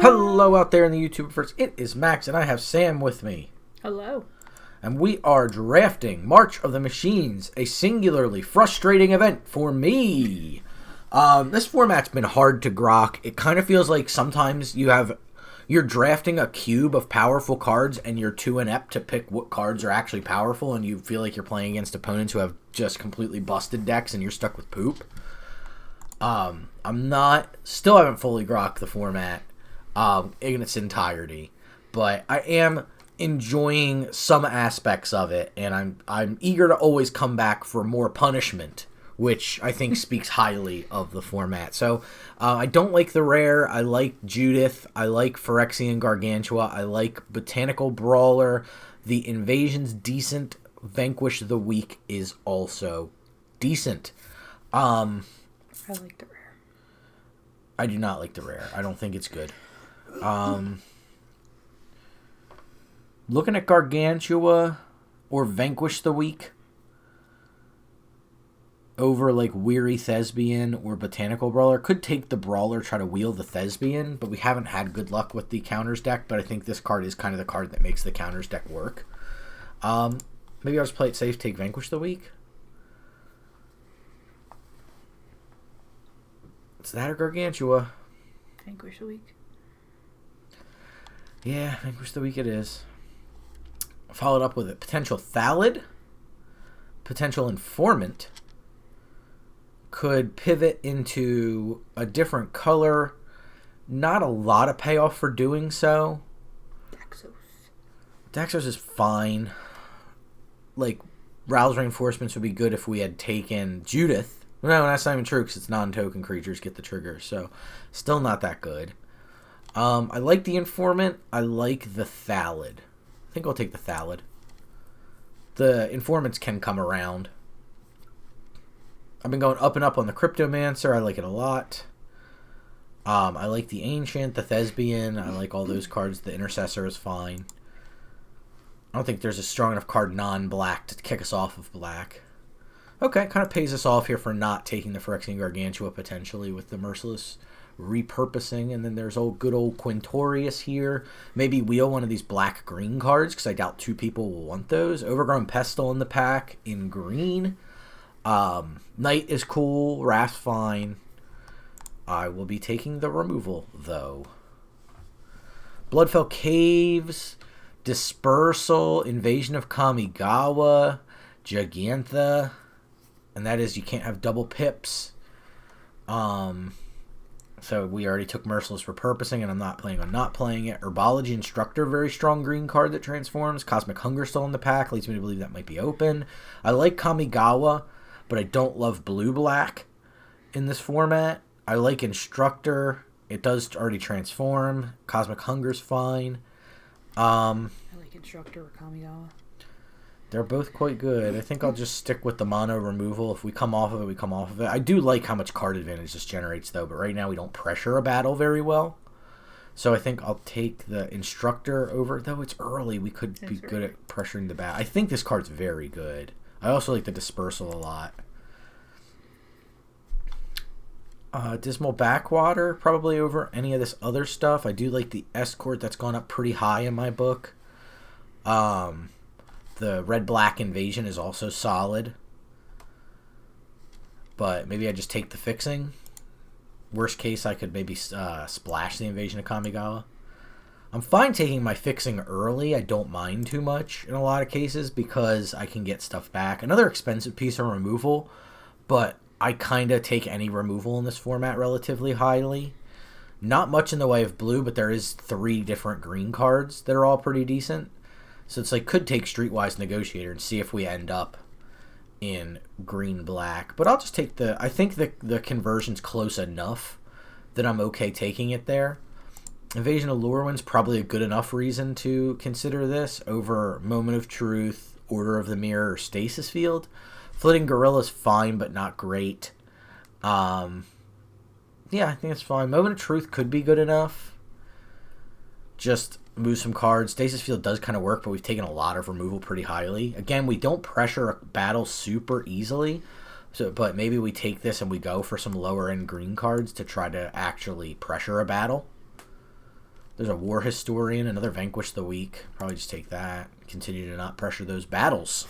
Hello out there in the YouTubeverse. It is Max, and I have Sam with me. Hello. And we are drafting March of the Machines, a singularly frustrating event for me. This format's been hard to grok. It kind of feels like sometimes you're drafting a cube of powerful cards and you're too inept to pick what cards are actually powerful, and you feel like you're playing against opponents who have just completely busted decks and you're stuck with poop. Still haven't fully grokked the format in its entirety, but I am enjoying some aspects of it, and I'm eager to always come back for more punishment, which I think speaks highly of the format. So I don't like the rare. I like Judith. I like Phyrexian Gargantua. I like Botanical Brawler. The Invasion's decent. Vanquish the Weak is also decent. I like the rare. I do not like the rare. I don't think it's good. Looking at Gargantua or Vanquish the Weak over like Weary Thespian or Botanical Brawler. Could take the Brawler, try to wheel the Thespian, but we haven't had good luck with the counters deck, but I think this card is kind of the card that makes the counters deck work. Maybe I'll just play it safe, take Vanquish the Weak. It's that or Gargantua. Vanquish the Weak. Yeah, Vanquish the Weak it is. Followed up with a potential Thallid. Potential Informant. Could pivot into a different color. Not a lot of payoff for doing so. Daxos is fine. Like, Rouse Reinforcements would be good if we had taken Judith. No, that's not even true because it's non-token creatures get the trigger. So, still not that good. I like the Informant. I like the Thallid. I think I'll take the Thallid. The Informants can come around. I've been going up and up on the Cryptomancer. I like it a lot. I like the Ancient, the Thespian. I like all those cards. The Intercessor is fine. I don't think there's a strong enough card non-black to kick us off of black. Okay, kind of pays us off here for not taking the Phyrexian Gargantua potentially with the Merciless repurposing. And then there's good old Quintorius here. Maybe wheel one of these black-green cards because I doubt two people will want those. Overgrown Pestle in the pack in green. Knight is cool. Wrath's fine. I will be taking the removal, though. Bloodfell Caves, Dispersal, Invasion of Kamigawa, Gigantha, and that is you can't have double pips. So we already took Merciless Repurposing, and I'm not planning on not playing it. Herbology Instructor, very strong green card that transforms. Cosmic Hunger still in the pack, leads me to believe that might be open. I like Kamigawa, but I don't love blue-black in this format. I like Instructor. It does already transform. Cosmic Hunger's fine. I like Instructor or Kamigawa. They're both quite good. I think I'll just stick with the mono removal. If we come off of it, we come off of it. I do like how much card advantage this generates, though, but right now we don't pressure a battle very well. So I think I'll take the Instructor over. Though it's early, we could be good at pressuring the battle. I think this card's very good. I also like the Dispersal a lot. Dismal Backwater, probably over any of this other stuff. I do like the Escort. That's gone up pretty high in my book. The red-black Invasion is also solid. But maybe I just take the Fixing. Worst case, I could maybe splash the Invasion of Kamigawa. I'm fine taking my Fixing early. I don't mind too much in a lot of cases because I can get stuff back. Another expensive piece of removal, but I kind of take any removal in this format relatively highly. Not much in the way of blue, but there is 3 different green cards that are all pretty decent. So it's like, could take Streetwise Negotiator and see if we end up in green-black. But I'll just take I think the conversion's close enough that I'm okay taking it there. Invasion of Lurwyn's probably a good enough reason to consider this over Moment of Truth, Order of the Mirror, or Stasis Field. Flitting Gorilla's fine, but not great. Yeah, I think it's fine. Moment of Truth could be good enough. Just move some cards. Stasis Field does kind of work, but we've taken a lot of removal pretty highly. Again, we don't pressure a battle super easily, but maybe we take this and we go for some lower end green cards to try to actually pressure a battle. There's a War Historian, another Vanquish the Weak. Probably just take that. Continue to not pressure those battles.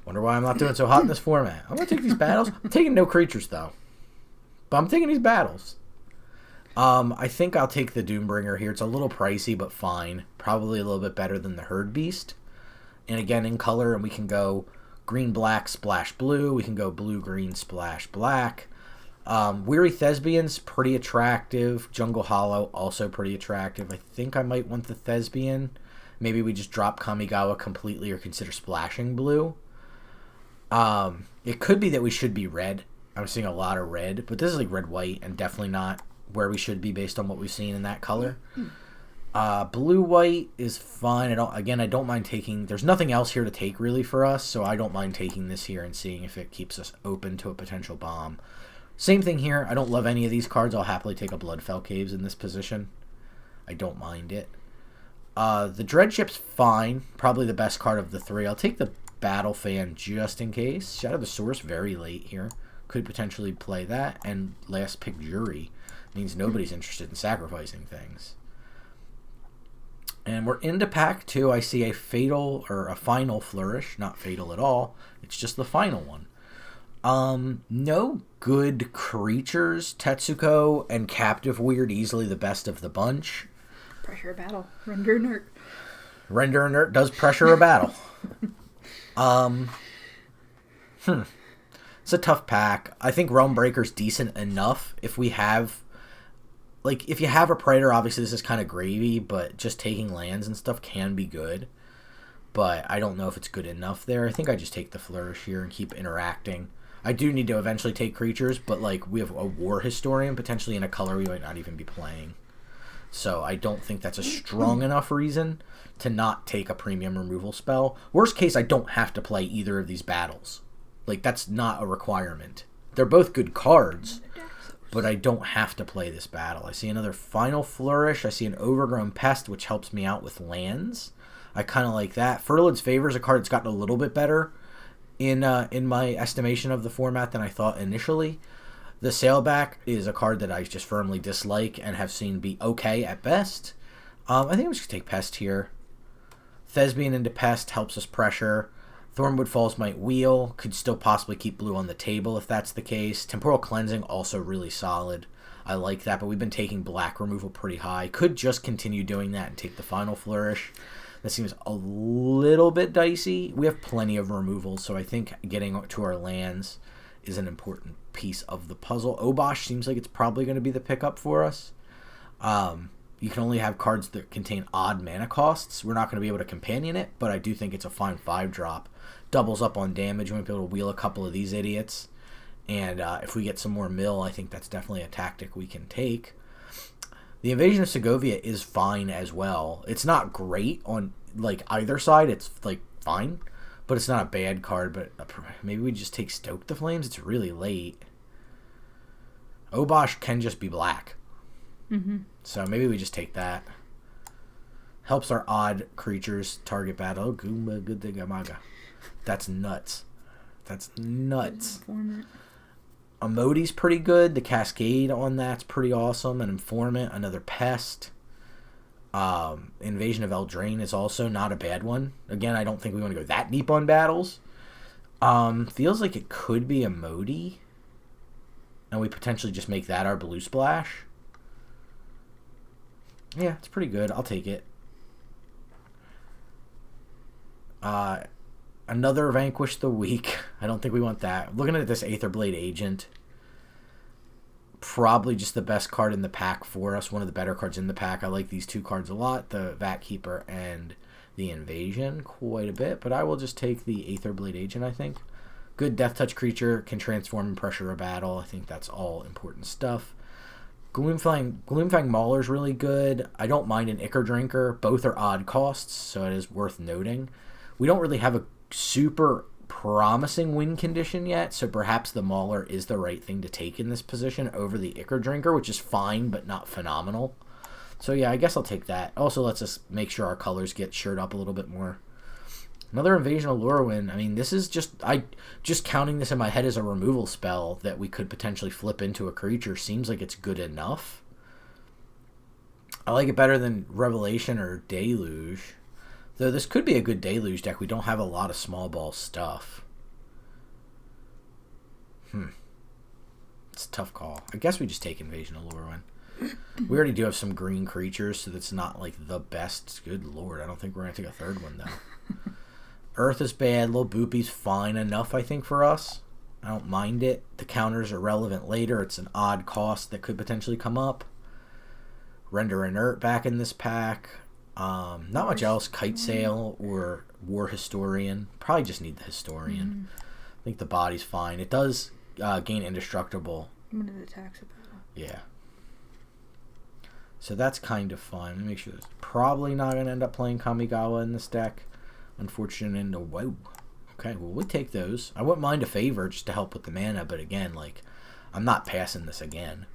Wonder why I'm not doing so hot in this format. I'm going to take these battles. I'm taking no creatures, though. But I'm taking these battles. I think I'll take the Doombringer here. It's a little pricey, but fine. Probably a little bit better than the Herd Beast. And again, in color, and we can go green-black, splash blue. We can go blue-green, splash black. Weary Thespian's pretty attractive. Jungle Hollow, also pretty attractive. I think I might want the Thespian. Maybe we just drop Kamigawa completely or consider splashing blue. It could be that we should be red. I'm seeing a lot of red, but this is like red-white and definitely not where we should be based on what we've seen in that color. Blue-white is fine. I don't mind taking... There's nothing else here to take really for us, so I don't mind taking this here and seeing if it keeps us open to a potential bomb. Same thing here. I don't love any of these cards. I'll happily take a Bloodfell Caves in this position. I don't mind it. The Dreadship's fine. Probably the best card of the three. I'll take the Battle Fan just in case. Shadow the Source very late here. Could potentially play that. And last pick Jury. Means nobody's interested in sacrificing things. And we're into pack 2. I see a fatal or a final flourish. Not fatal at all. It's just the final one. No good creatures. Tetsuko and Captive Weird easily the best of the bunch. Pressure a battle. Render inert. Render inert does pressure a battle. It's a tough pack. I think Realm Breaker's decent enough if we have... Like, if you have a Praetor, obviously this is kind of gravy, but just taking lands and stuff can be good. But I don't know if it's good enough there. I think I just take the Flourish here and keep interacting. I do need to eventually take creatures, but, like, we have a War Historian potentially in a color we might not even be playing. So I don't think that's a strong enough reason to not take a premium removal spell. Worst case, I don't have to play either of these battles. Like, that's not a requirement. They're both good cards, but I don't have to play this battle. I see another Final Flourish. I see an Overgrown Pest, which helps me out with lands. I kind of like that. Fertilid's Favor is a card that's gotten a little bit better in my estimation of the format than I thought initially. The Sailback is a card that I just firmly dislike and have seen be okay at best. I think I'm just going to take Pest here. Thespian into Pest helps us pressure. Thornwood Falls might wheel. Could still possibly keep blue on the table if that's the case. Temporal Cleansing also really solid. I like that, but we've been taking black removal pretty high. Could just continue doing that and take the Final Flourish. That seems a little bit dicey. We have plenty of removals, so I think getting to our lands is an important piece of the puzzle. Obosh seems like it's probably going to be the pickup for us. You can only have cards that contain odd mana costs. We're not going to be able to companion it, but I do think it's a fine 5-drop. Doubles up on damage. We might be able to wheel a couple of these idiots. And if we get some more mill, I think that's definitely a tactic we can take. The Invasion of Segovia is fine as well. It's not great on like either side. It's like fine, but it's not a bad card. But maybe we just take Stoke the Flames. It's really late. Obosh can just be black. So maybe we just take that. Helps our odd creatures target battle. Goomba, good thing Amaga. That's nuts. That's nuts. Emodi's pretty good. The Cascade on that's pretty awesome. An Informant, another Pest. Invasion of Eldraine is also not a bad one. Again, I don't think we want to go that deep on battles. Feels like it could be Emodi. And we potentially just make that our blue splash. Yeah, it's pretty good. I'll take it. Another Vanquish the Weak. I don't think we want that. Looking at this Aetherblade Agent. Probably just the best card in the pack for us. One of the better cards in the pack. I like these two cards a lot. The Vat Keeper and the Invasion quite a bit. But I will just take the Aetherblade Agent, I think. Good Death Touch creature. Can transform and pressure a battle. I think that's all important stuff. Gloomfang Mauler's really good. I don't mind an Ichor Drinker. Both are odd costs, so it is worth noting. We don't really have a super promising win condition yet, so perhaps the Mauler is the right thing to take in this position over the Ichor Drinker, which is fine but not phenomenal. So yeah, I guess I'll take that. Also lets us make sure our colors get shirred up a little bit more. Another Invasion of Lorwyn. I mean, this is just counting this in my head as a removal spell that we could potentially flip into a creature seems like it's good enough. I like it better than Revelation or Deluge. Though this could be a good Deluge deck. We don't have a lot of small ball stuff. It's a tough call. I guess we just take Invasion of Lorwyn. We already do have some green creatures, so that's not like the best. Good lord, I don't think we're going to take a third one, though. Earth is bad. Little Boopy's fine enough, I think, for us. I don't mind it. The counters are relevant later. It's an odd cost that could potentially come up. Render Inert back in this pack. Not much else. Kite Sail or War Historian. Probably just need the Historian. I think the body's fine. It does gain Indestructible. One of the attacks about it. Yeah. So that's kind of fun. Let me make sure this. Probably not going to end up playing Kamigawa in this deck. Unfortunate into whoa. Okay, well, we take those. I wouldn't mind a favor just to help with the mana, but again, like, I'm not passing this again.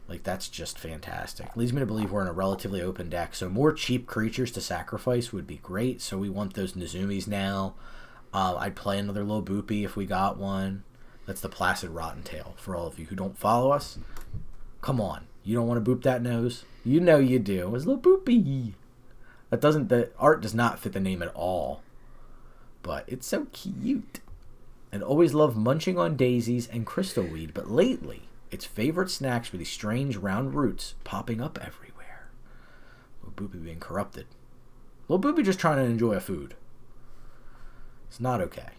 Like, that's just fantastic. Leads me to believe we're in a relatively open deck, so more cheap creatures to sacrifice would be great. So we want those Nizumis now. I'd play another little Boopy if we got one. That's the Placid Rottentail for all of you who don't follow us. Come on. You don't want to boop that nose? You know you do. It's a little Boopy. The art does not fit the name at all. But it's so cute. And always loved munching on daisies and crystal weed, but lately, its favorite snacks were these strange round roots popping up everywhere. Little Boopy being corrupted. Little Boopy just trying to enjoy a food. It's not okay.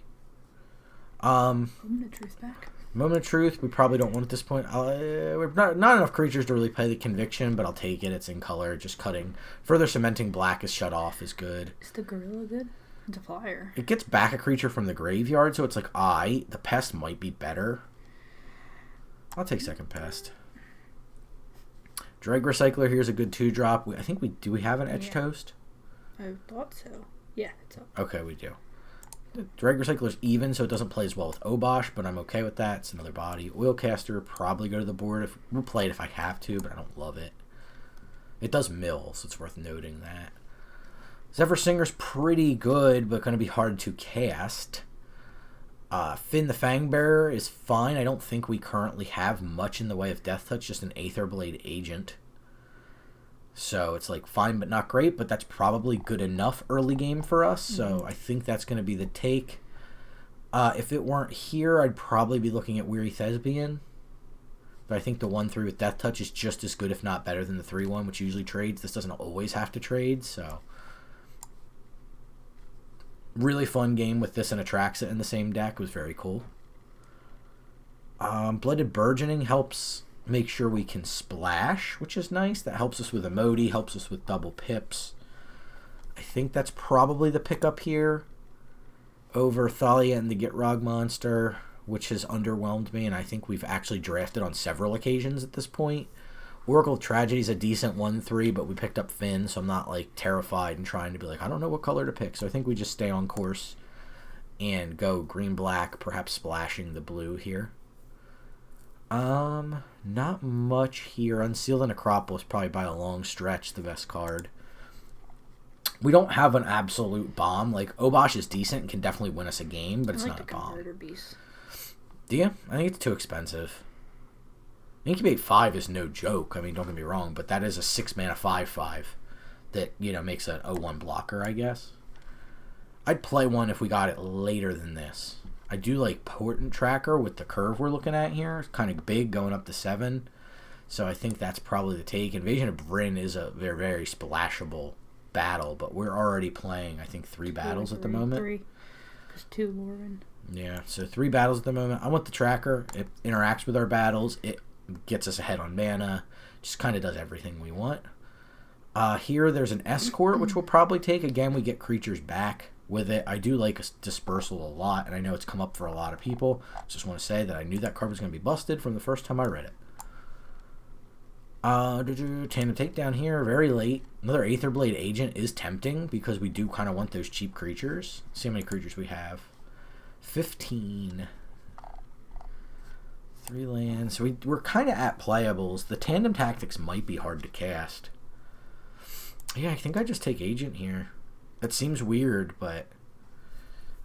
Moment of Truth back. Moment of Truth, we probably don't want at this point. We're not enough creatures to really play the Conviction, but I'll take it. It's in color. Just cutting. Further Cementing Black is shut off is good. Is the Gorilla good? It's a flyer. It gets back a creature from the graveyard, so it's like, the Pest might be better. I'll take second Pest. Dreg Recycler here's a good 2-drop. I think do we have an Edge Toast? I thought so. Yeah, it's up. Okay, we do. Dreg Recycler's even, so it doesn't play as well with Obosh, but I'm okay with that. It's another body. Oilcaster, probably go to the board. We'll play it if I have to, but I don't love it. It does mill, so it's worth noting that. Zephyr Singer's pretty good, but going to be hard to cast. Finn the Fangbearer is fine. I don't think we currently have much in the way of Death Touch, just an Aetherblade Agent. So it's like fine but not great, but that's probably good enough early game for us. So I think that's going to be the take. If it weren't here, I'd probably be looking at Weary Thespian. But I think the 1-3 with Death Touch is just as good, if not better, than the 3-1, which usually trades. This doesn't always have to trade, so... Really fun game with this and Atraxa in the same deck. It was very cool. Blooded Burgeoning helps make sure we can splash, which is nice. That helps us with Emoti, helps us with double pips. I think that's probably the pickup here over Thalia and the Gitrog monster, which has underwhelmed me, and I think we've actually drafted on several occasions at this point. Oracle of Tragedy is a decent 1-3, but we picked up Finn, so I'm not like terrified and trying to be like, I don't know what color to pick. So I think we just stay on course and go green-black, perhaps splashing the blue here. Not much here. Unseal the Necropolis, probably by a long stretch, the best card. We don't have an absolute bomb. Like, Obosh is decent and can definitely win us a game, but it's not a bomb. Converter Beast. Do you? I think it's too expensive. Incubate 5 is no joke. I mean, don't get me wrong, but that is a 6-mana 5/5 that, makes an 0-1 blocker, I guess. I'd play one if we got it later than this. I do like Portent Tracker with the curve we're looking at here. It's kind of big, going up to 7. So I think that's probably the take. Invasion of Bryn is a very, very splashable battle, but we're already playing, I think, 3 battles at the moment. 3. There's 2 Lauren. Yeah, so 3 battles at the moment. I want the Tracker. It interacts with our battles. It gets us ahead on mana. Just kind of does everything we want. Here there's an Escort, which we'll probably take. Again, we get creatures back with it. I do like Dispersal a lot, and I know it's come up for a lot of people. Just want to say that I knew that card was going to be busted from the first time I read it. Tandem Takedown here, very late. Another Aetherblade Agent is tempting because we do kind of want those cheap creatures. See how many creatures we have. 15. 3 lands. So we're kind of at playables. The Tandem Tactics might be hard to cast. Yeah, I think I just take Agent here. That seems weird, but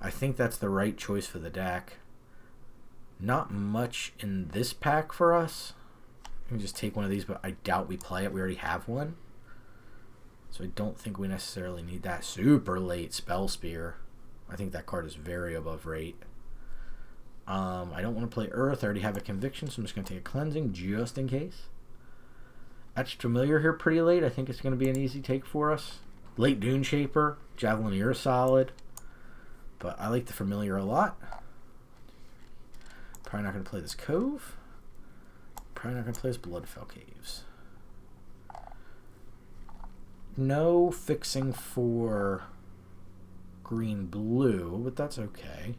I think that's the right choice for the deck. Not much in this pack for us. Let me just take one of these, but I doubt we play it. We already have one. So I don't think we necessarily need that. Super late Spell Spear. I think that card is very above rate. I don't want to play Earth. I already have a Conviction, so I'm just going to take a Cleansing just in case. Etched Familiar here pretty late. I think it's going to be an easy take for us. Late Dune Shaper. Javelineer solid. But I like the Familiar a lot. Probably not going to play this Cove. Probably not going to play this Bloodfell Caves. No fixing for green-blue, but that's okay.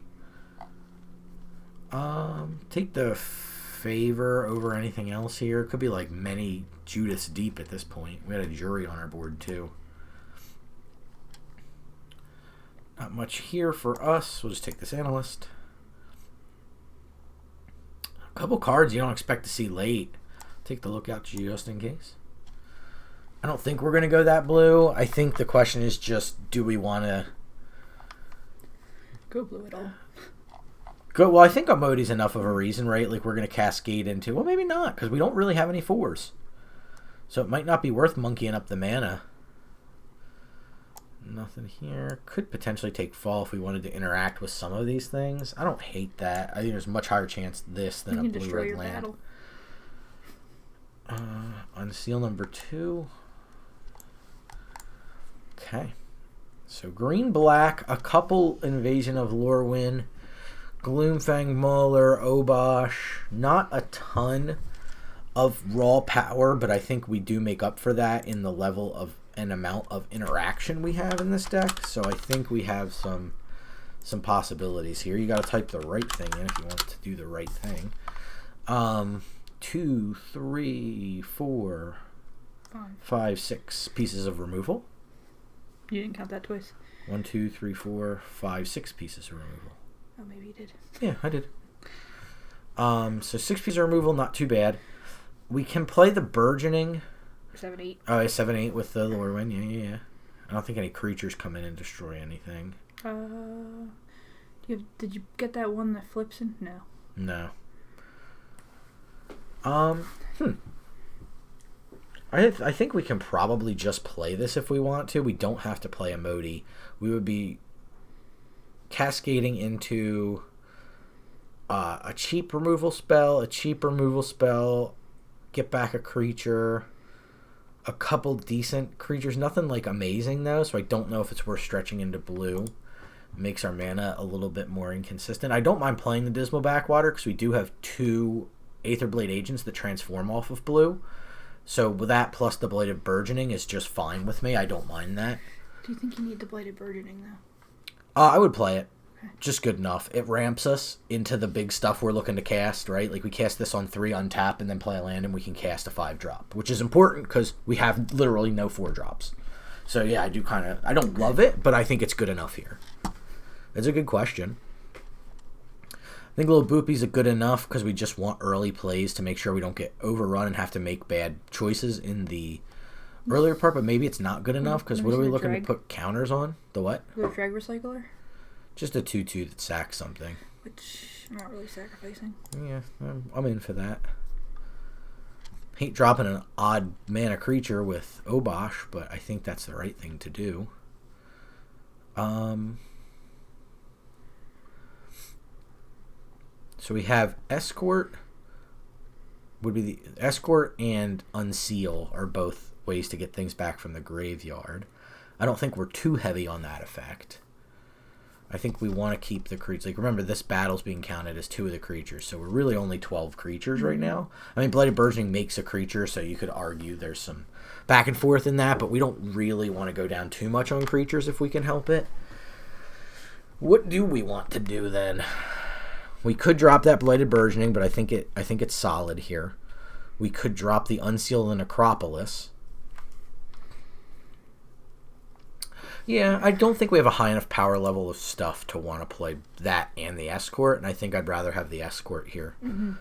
Take the Favor over anything else here. It could be like many Judas deep at this point. We had a Jury on our board too. Not much here for us. We'll just take this Analyst. A couple cards you don't expect to see late. Take the Lookout just in case. I don't think we're going to go that blue. I think the question is just, do we want to go blue at all? Go. Well, I think Amodi's enough of a reason, right? Like, we're going to cascade into, well, maybe not, because we don't really have any 4s. So it might not be worth monkeying up the mana. Nothing here. Could potentially take Fall if we wanted to interact with some of these things. I don't hate that. I think there's a much higher chance this than a blue-red land. Unseal number 2. Okay. So green-black, a couple Invasion of Lorwyn, Gloomfang Mauler, Obosh. Not a ton of raw power, but I think we do make up for that in the level of an amount of interaction we have in this deck. So I think we have some possibilities here. You got to type the right thing in if you want to do the right thing. 2, 3, 4, 5, 6 pieces of removal. You didn't count that twice. 1, 2, 3, 4, 5, 6 pieces of removal. Oh, maybe you did. Yeah, I did. So 6 pieces of removal, not too bad. We can play the Burgeoning. 7/8. Oh, 7/8 with the Lorwyn. Yeah. I don't think any creatures come in and destroy anything. Did you get that one that flips in? No. No. I think we can probably just play this if we want to. We don't have to play a Modi. We would be cascading into a cheap removal spell, get back a creature, a couple decent creatures. Nothing like amazing though, so I don't know if it's worth stretching into blue. Makes our mana a little bit more inconsistent. I don't mind playing the Dismal Backwater because we do have 2 Aetherblade agents that transform off of blue. So with that plus the Bladed Burgeoning is just fine with me. I don't mind that. Do you think you need the Bladed Burgeoning though? I would play it. Okay. Just good enough. It ramps us into the big stuff we're looking to cast, right? Like we cast this on 3, untap, and then play a land, and we can cast a 5-drop, which is important because we have literally no 4-drops. So yeah, I don't love it, but I think it's good enough here. It's a good question. I think Little Boopy's a good enough because we just want early plays to make sure we don't get overrun and have to make bad choices in the earlier part, but maybe it's not good enough because what are we looking to put counters on? The what? The Drag Recycler? Just a 2/2 that sacks something. Which I'm not really sacrificing. Yeah, I'm in for that. Hate dropping an odd mana creature with Obosh, but I think that's the right thing to do. So we have Escort. Would be the Escort and Unseal are both ways to get things back from the graveyard. I don't think we're too heavy on that effect. I think we want to keep the creatures. Like, remember, this battle's being counted as 2 of the creatures, so we're really only 12 creatures right now. I mean, Bloody Burgeoning makes a creature, so you could argue there's some back and forth in that, but we don't really want to go down too much on creatures if we can help it. What do we want to do then? We could drop that Blighted Burgeoning, but I think it's solid here. We could drop the Unseal the Necropolis. Yeah, I don't think we have a high enough power level of stuff to want to play that and the Escort, and I think I'd rather have the Escort here. Mm-hmm.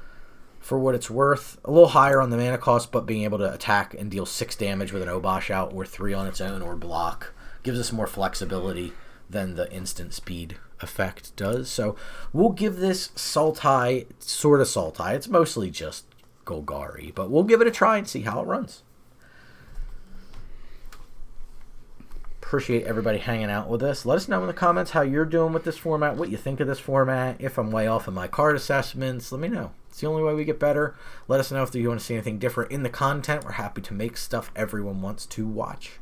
For what it's worth, a little higher on the mana cost, but being able to attack and deal 6 damage with an Obosh out, or 3 on its own, or block, gives us more flexibility than the instant speed effect does. So we'll give this Sultai, sort of Sultai. It's mostly just Golgari, but we'll give it a try and see how it runs. Appreciate everybody hanging out with us. Let us know in the comments how you're doing with this format, what you think of this format. If I'm way off in my card assessments, let me know. It's the only way we get better. Let us know if you want to see anything different in the content. We're happy to make stuff everyone wants to watch.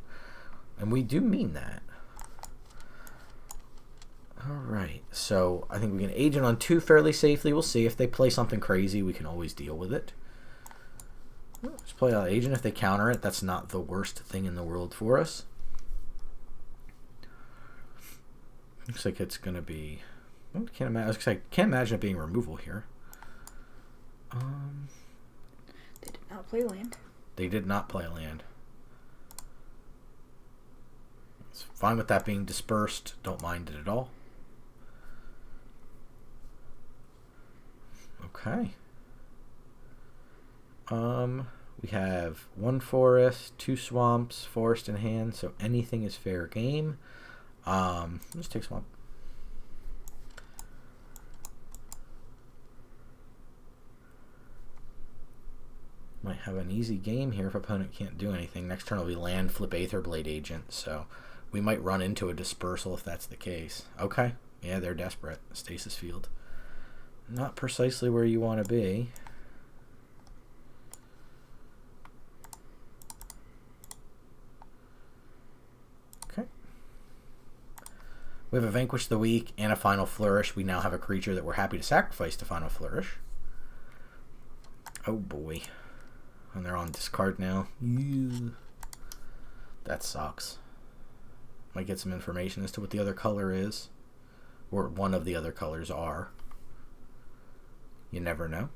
And we do mean that. Alright, so I think we can agent on 2 fairly safely. We'll see if they play something crazy. We can always deal with it. Just play out agent. If they counter it, that's not the worst thing in the world for us. Looks like it's going to be... I can't imagine it being removal here. They did not play land. They did not play land. It's fine with that being dispersed. Don't mind it at all. Okay. We have 1 forest, 2 swamps, forest in hand, so anything is fair game. Let's take swamp. Might have an easy game here if opponent can't do anything. Next turn will be land, flip Aetherblade Agent, so we might run into a dispersal if that's the case. Okay, yeah, they're desperate. Stasis Field. Not precisely where you want to be. Okay. We have a Vanquish of the Week and a Final Flourish. We now have a creature that we're happy to sacrifice to Final Flourish. Oh boy. And they're on discard now. Yeah. That sucks. Might get some information as to what the other color is. Or one of the other colors are. You never know.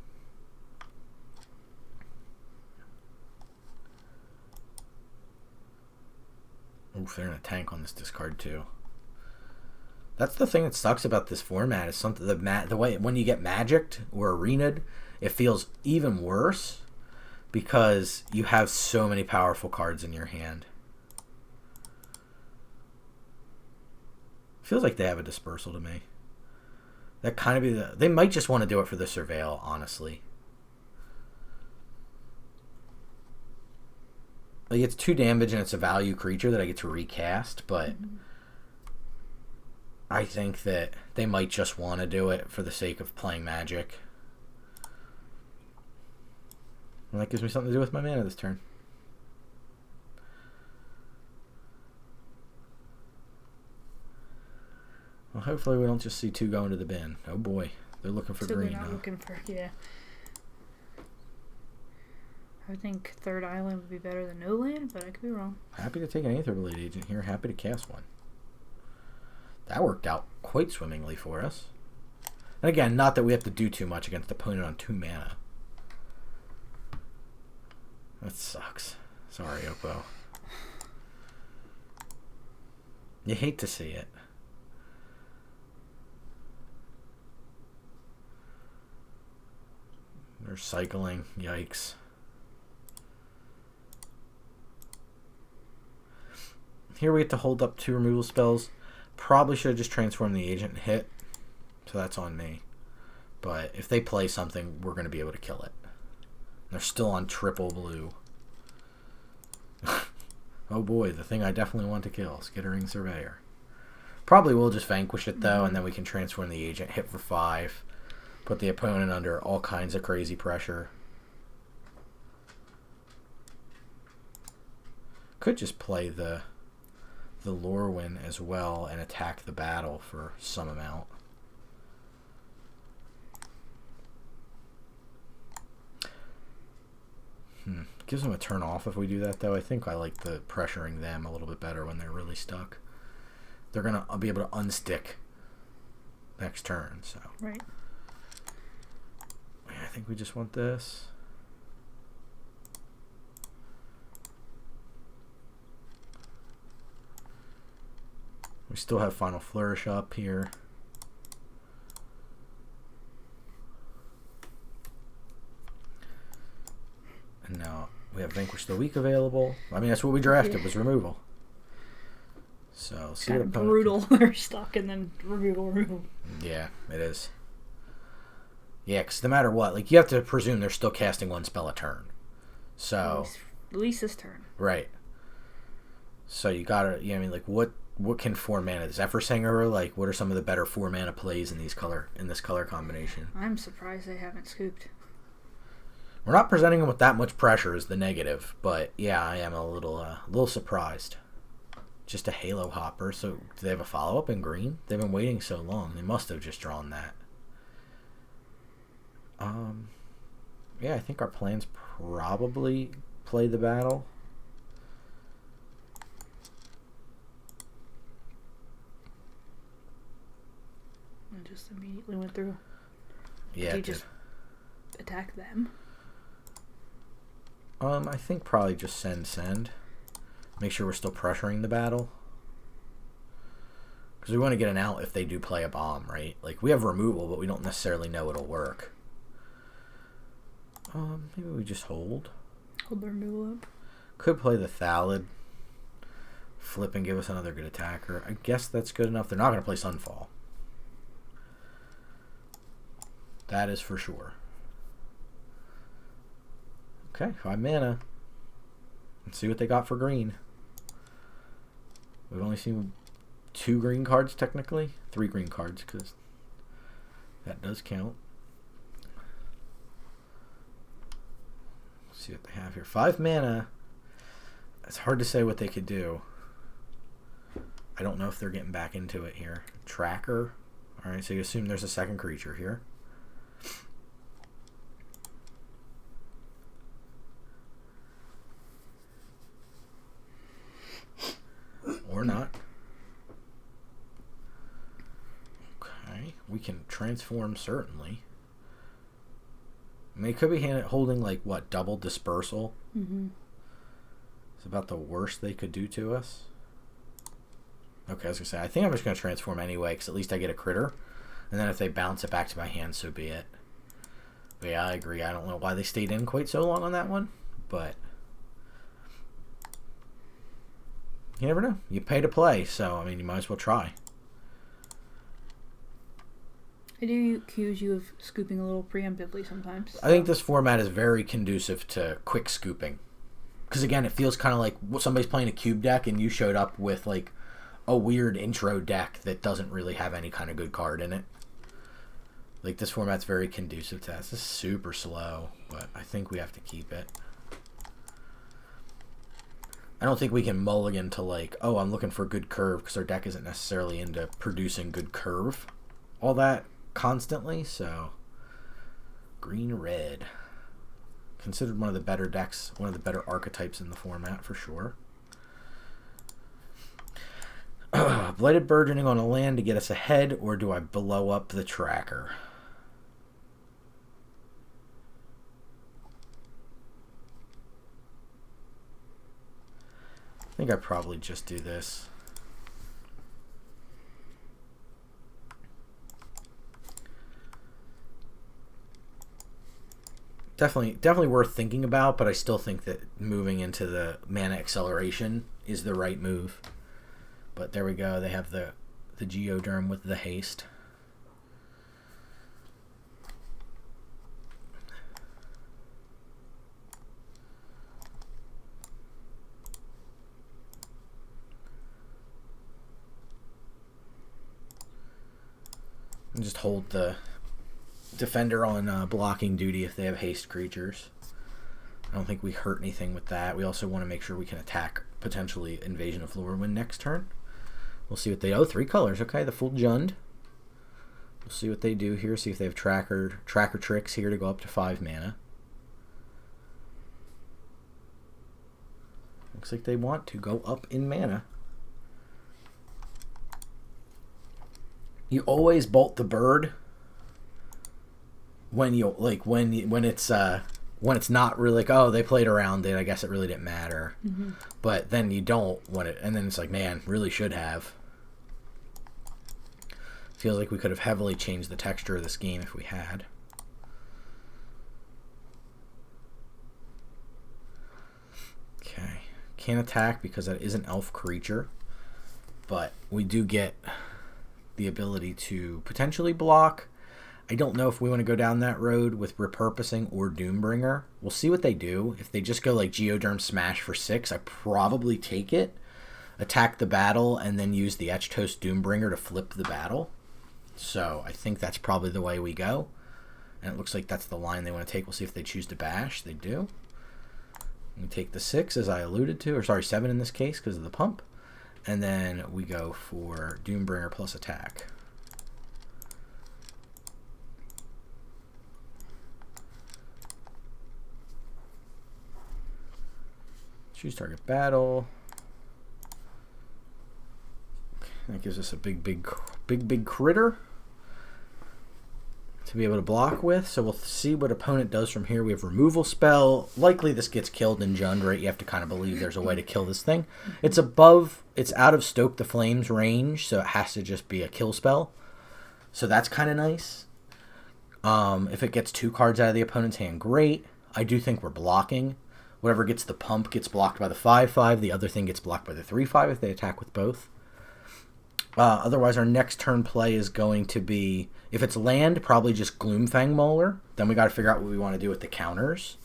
Oof, they're in a tank on this discard too. That's the thing that sucks about this format is something the way when you get magicked or arena'd, it feels even worse because you have so many powerful cards in your hand. Feels like they have a dispersal to me. That kind of be the... They might just want to do it for the Surveil, honestly. Like, it's 2 damage and it's a value creature that I get to recast, but I think that they might just want to do it for the sake of playing Magic. And that gives me something to do with my mana this turn. Well, hopefully we don't just see 2 go into the bin. Oh boy, they're looking for green. They're not looking for, yeah. I would think 3rd island would be better than no land, but I could be wrong. Happy to take an Aetherblade Agent here. Happy to cast one. That worked out quite swimmingly for us. And again, not that we have to do too much against the opponent on 2 mana. That sucks. Sorry, Oppo. You hate to see it. They're cycling. Yikes. Here we get to hold up 2 removal spells. Probably should have just transformed the agent and hit. So that's on me. But if they play something, we're going to be able to kill it. They're still on triple blue. Oh boy, the thing I definitely want to kill. Skittering Surveyor. Probably will just vanquish it though, and then we can transform the agent, hit for 5. Put the opponent under all kinds of crazy pressure. Could just play the Lorwyn as well and attack the battle for some amount. Gives them a turn off if we do that, though. I think I like the pressuring them a little bit better when they're really stuck. They're going to be able to unstick next turn, so. Right. I think we just want this. We still have Final Flourish up here. And now we have Vanquish the Week available. I mean, that's what we drafted, was removal. So, see kind what of brutal. They're stuck and then removal. Yeah, it is. Yeah, because no matter what, like, you have to presume they're still casting one spell a turn. So... At least this turn. Right. So you gotta, you know, I mean, like, what can 4 mana? Zephyr Singer, like, what are some of the better 4 mana plays in this color combination? I'm surprised they haven't scooped. We're not presenting them with that much pressure is the negative, but yeah, I am a little surprised. Just a Halo Hopper. So do they have a follow-up in green? They've been waiting so long. They must have just drawn that. Yeah, I think our plan's probably play the battle. And just immediately went through. Yeah. Did you just attack them? I think probably just send. Make sure we're still pressuring the battle. Because we want to get an out if they do play a bomb, right? Like, we have removal, but we don't necessarily know it'll work. Maybe we just hold. Hold the removal up. Could play the Thallid. Flip and give us another good attacker. I guess that's good enough. They're not going to play Sunfall. That is for sure. Okay, 5 mana. Let's see what they got for green. We've only seen 2 green cards, technically. 3 green cards, because that does count. Let's see what they have here. 5 mana. It's hard to say what they could do. I don't know if they're getting back into it here. Tracker. Alright, so you assume there's a second creature here. Or not. Okay, we can transform certainly. I mean, it could be holding like what, double dispersal? Mm-hmm. It's about the worst they could do to us. Okay, I was gonna say, I think I'm just gonna transform anyway, because at least I get a critter, and then if they bounce it back to my hand, so be it. But yeah, I agree. I don't know why they stayed in quite so long on that one, but you never know. You pay to play, so I mean, you might as well try. I do accuse you of scooping a little preemptively sometimes. I think this format is very conducive to quick scooping. Because again, it feels kind of like somebody's playing a cube deck and you showed up with like a weird intro deck that doesn't really have any kind of good card in it. Like, this format's very conducive to that. This is super slow, but I think we have to keep it. I don't think we can mulligan to like, oh, I'm looking for a good curve, because our deck isn't necessarily into producing good curve all that constantly, so green-red. Considered one of the better decks, one of the better archetypes in the format, for sure. Blighted Burgeoning on a land to get us ahead, or do I blow up the tracker? I think I probably just do this. Definitely worth thinking about, but I still think that moving into the mana acceleration is the right move. But there we go. They have the Geoderm with the haste. And just hold the defender on blocking duty if they have haste creatures. I don't think we hurt anything with that. We also want to make sure we can attack potentially Invasion of Lorwyn next turn. We'll see what they... Oh, 3 colors. Okay, the full Jund. We'll see what they do here. See if they have tracker tricks here to go up to 5 mana. Looks like they want to go up in mana. You always bolt the bird when you like when it's not really like, oh, they played around it, I guess it really didn't matter. Mm-hmm. But then you don't want it, and then it's like, man, really should have. Feels like we could have heavily changed the texture of this game if we had. Okay, can't attack because that is an elf creature, but we do get the ability to potentially block. I don't know if we want to go down that road with repurposing or Doombringer. We'll see what they do. If they just go like Geoderm Smash for 6, I probably take it, attack the battle, and then use the Etched Host Doombringer to flip the battle. So I think that's probably the way we go. And it looks like that's the line they want to take. We'll see if they choose to bash. They do. We take the 6, as I alluded to, or sorry, 7 in this case because of the pump. And then we go for Doombringer plus attack. Choose target battle. That gives us a big critter to be able to block with. So we'll see what opponent does from here. We have removal spell. Likely this gets killed in Jund, right? You have to kind of believe there's a way to kill this thing. It's out of Stoke the Flames range, so it has to just be a kill spell. So that's kind of nice. If it gets 2 cards out of the opponent's hand, great. I do think we're blocking. Whatever gets the pump gets blocked by the 5/5. The other thing gets blocked by the 3/5 if they attack with both. Otherwise, our next turn play is going to be, if it's land, probably just Gloomfang Mauler. Then we got to figure out what we want to do with the counters.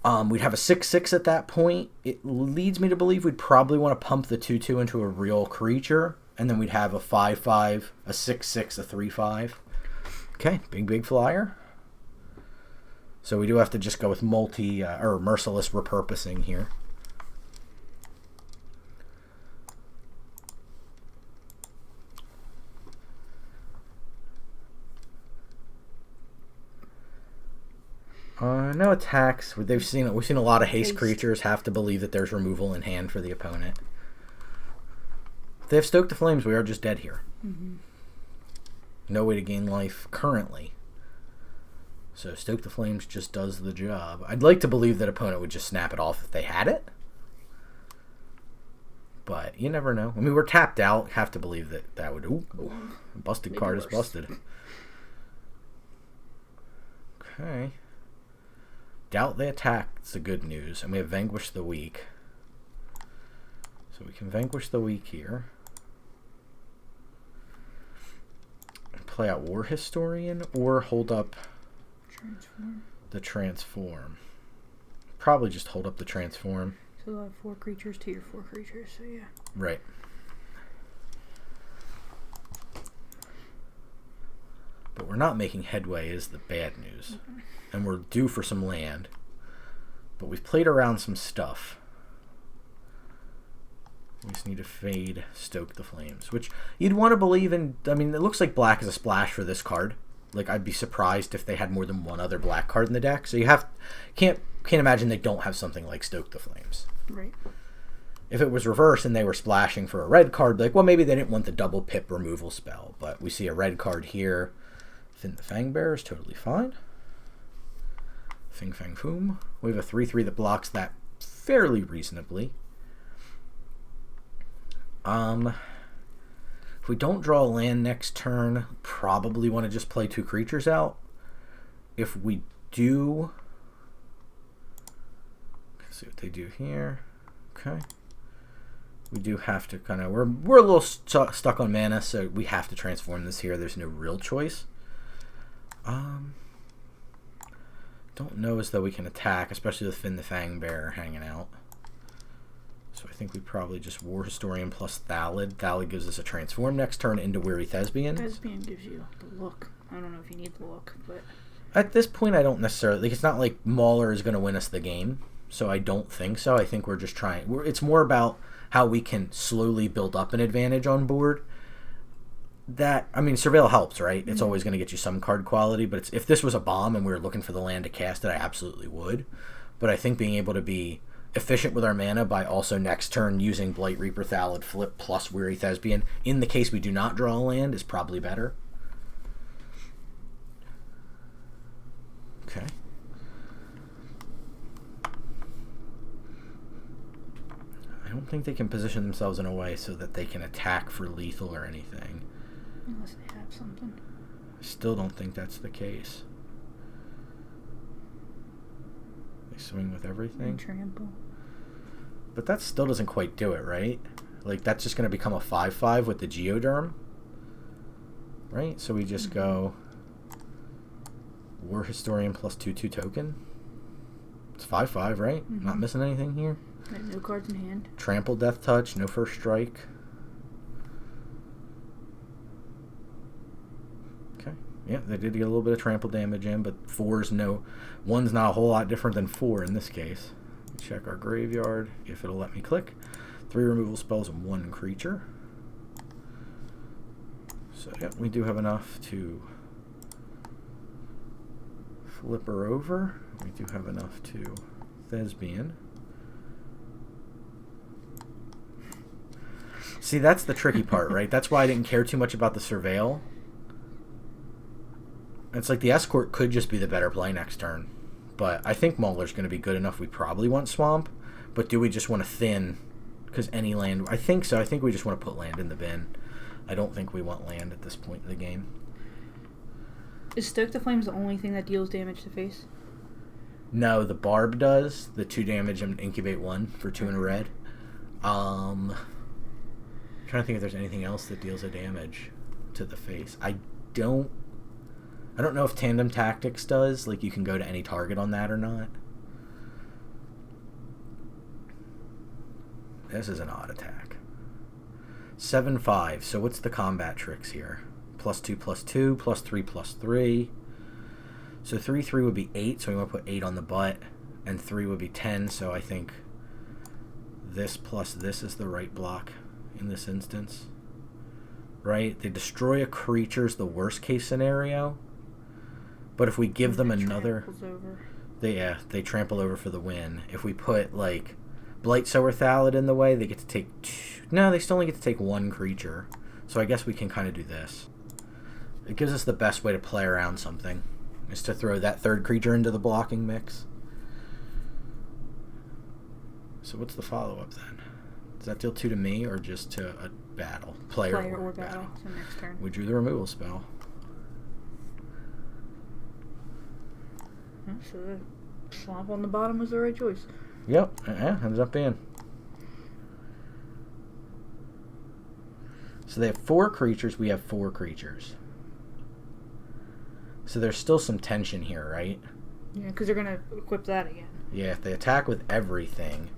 We'd have a 6/6 at that point. It leads me to believe we'd probably want to pump the 2/2 into a real creature. And then we'd have a 5/5, a 6/6, a 3/5. Okay, big flyer. So we do have to just go with merciless repurposing here. No attacks. We've seen a lot of haste creatures have to believe that there's removal in hand for the opponent. If they have Stoke the Flames, we are just dead here. Mm-hmm. No way to gain life currently. So Stoke the Flames just does the job. I'd like to believe that opponent would just snap it off if they had it. But you never know. I mean, we're tapped out. Have to believe that would... Ooh, busted card is busted. Okay. Doubt they attack. It's the good news. And we have Vanquish the Weak. So we can Vanquish the Weak here. Play out War Historian or hold up... the Transform. Probably just hold up the Transform. So you'll have 4 creatures to your 4 creatures, so yeah. Right. But we're not making headway is the bad news. Mm-hmm. And we're due for some land. But we've played around some stuff. We just need to fade Stoke the Flames. Which you'd want to believe in. I mean, it looks like black is a splash for this card. Like, I'd be surprised if they had more than one other black card in the deck. So you can't imagine they don't have something like Stoke the Flames. Right. If it was reversed and they were splashing for a red card, like, well, maybe they didn't want the double pip removal spell. But we see a red card here. Fin the Fangbearer is totally fine. Fing Fang Foom. We have a 3/3 that blocks that fairly reasonably. If we don't draw a land next turn, probably want to just play 2 creatures out. If we do... Let's see what they do here. Okay. We do have to kind of... We're a little stuck on mana, so we have to transform this here. There's no real choice. Don't know as though we can attack, especially with Fin the Fangbearer hanging out. So I think we probably just War Historian plus Thallid. Thallid gives us a transform next turn into Weary Thespian. Thespian gives you the look. I don't know if you need the look, but... At this point, I don't necessarily... Like, it's not like Mauler is going to win us the game, so I don't think so. I think we're just trying... It's more about how we can slowly build up an advantage on board. That... I mean, Surveil helps, right? It's always going to get you some card quality, but if this was a bomb and we were looking for the land to cast it, I absolutely would. But I think being able to be efficient with our mana by also next turn using Blight Reaper, Thallid, Flip, plus Weary Thespian, in the case we do not draw a land, is probably better. Okay. I don't think they can position themselves in a way so that they can attack for lethal or anything. Unless they have something. I still don't think that's the case. They swing with everything. And trample. But that still doesn't quite do it, right? Like, that's just going to become a 5/5 with the Geoderm. Right? So we just go... War Historian plus 2/2 token. It's 5/5, right? Mm-hmm. Not missing anything here. No cards in hand. Trample, Death Touch, no first strike. Okay. Yeah, they did get a little bit of trample damage in, but one's not a whole lot different than 4 in this case. Check our graveyard if it'll let me click. 3 removal spells and 1 creature. So yeah, we do have enough to flip her over. We do have enough to Thespian. See, that's the tricky part, right? That's why I didn't care too much about the Surveil. It's like the Escort could just be the better play next turn. But I think Mauler's going to be good enough. We probably want Swamp. But do we just want to thin? Because any land... I think so. I think we just want to put land in the bin. I don't think we want land at this point in the game. Is Stoke the Flames the only thing that deals damage to face? No, the Barb does. The 2 damage and Incubate 1 for 2 in a red. I'm trying to think if there's anything else that deals a damage to the face. I don't know if Tandem Tactics does. Like, you can go to any target on that or not. This is an odd attack. 7/5. So what's the combat tricks here? +2/+2, +3/+3. So 3/3 would be 8, so we want to put 8 on the butt. And 3 would be 10, so I think this plus this is the right block in this instance. Right? They destroy a creature's the worst case scenario. But if we give them another... They trample over for the win. If we put, like, Blightsower Thallid in the way, they get to take 2... No, they still only get to take 1 creature. So I guess we can kind of do this. It gives us the best way to play around something, is to throw that 3rd creature into the blocking mix. So what's the follow-up then? Does that deal 2 to me or just to a battle? Player or battle. So next turn. We drew the removal spell. So the Swamp on the bottom was the right choice. Yep, ends up being. So they have 4 creatures, we have 4 creatures. So there's still some tension here, right? Yeah, because they're going to equip that again. Yeah, if they attack with everything,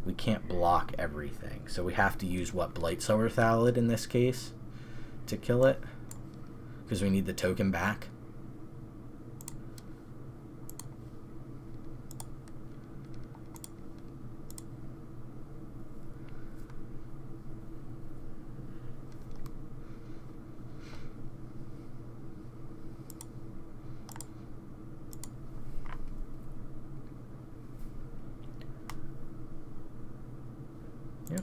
we can't block everything. So we have to use, Blightsower Thallid in this case to kill it? Because we need the token back. Yep.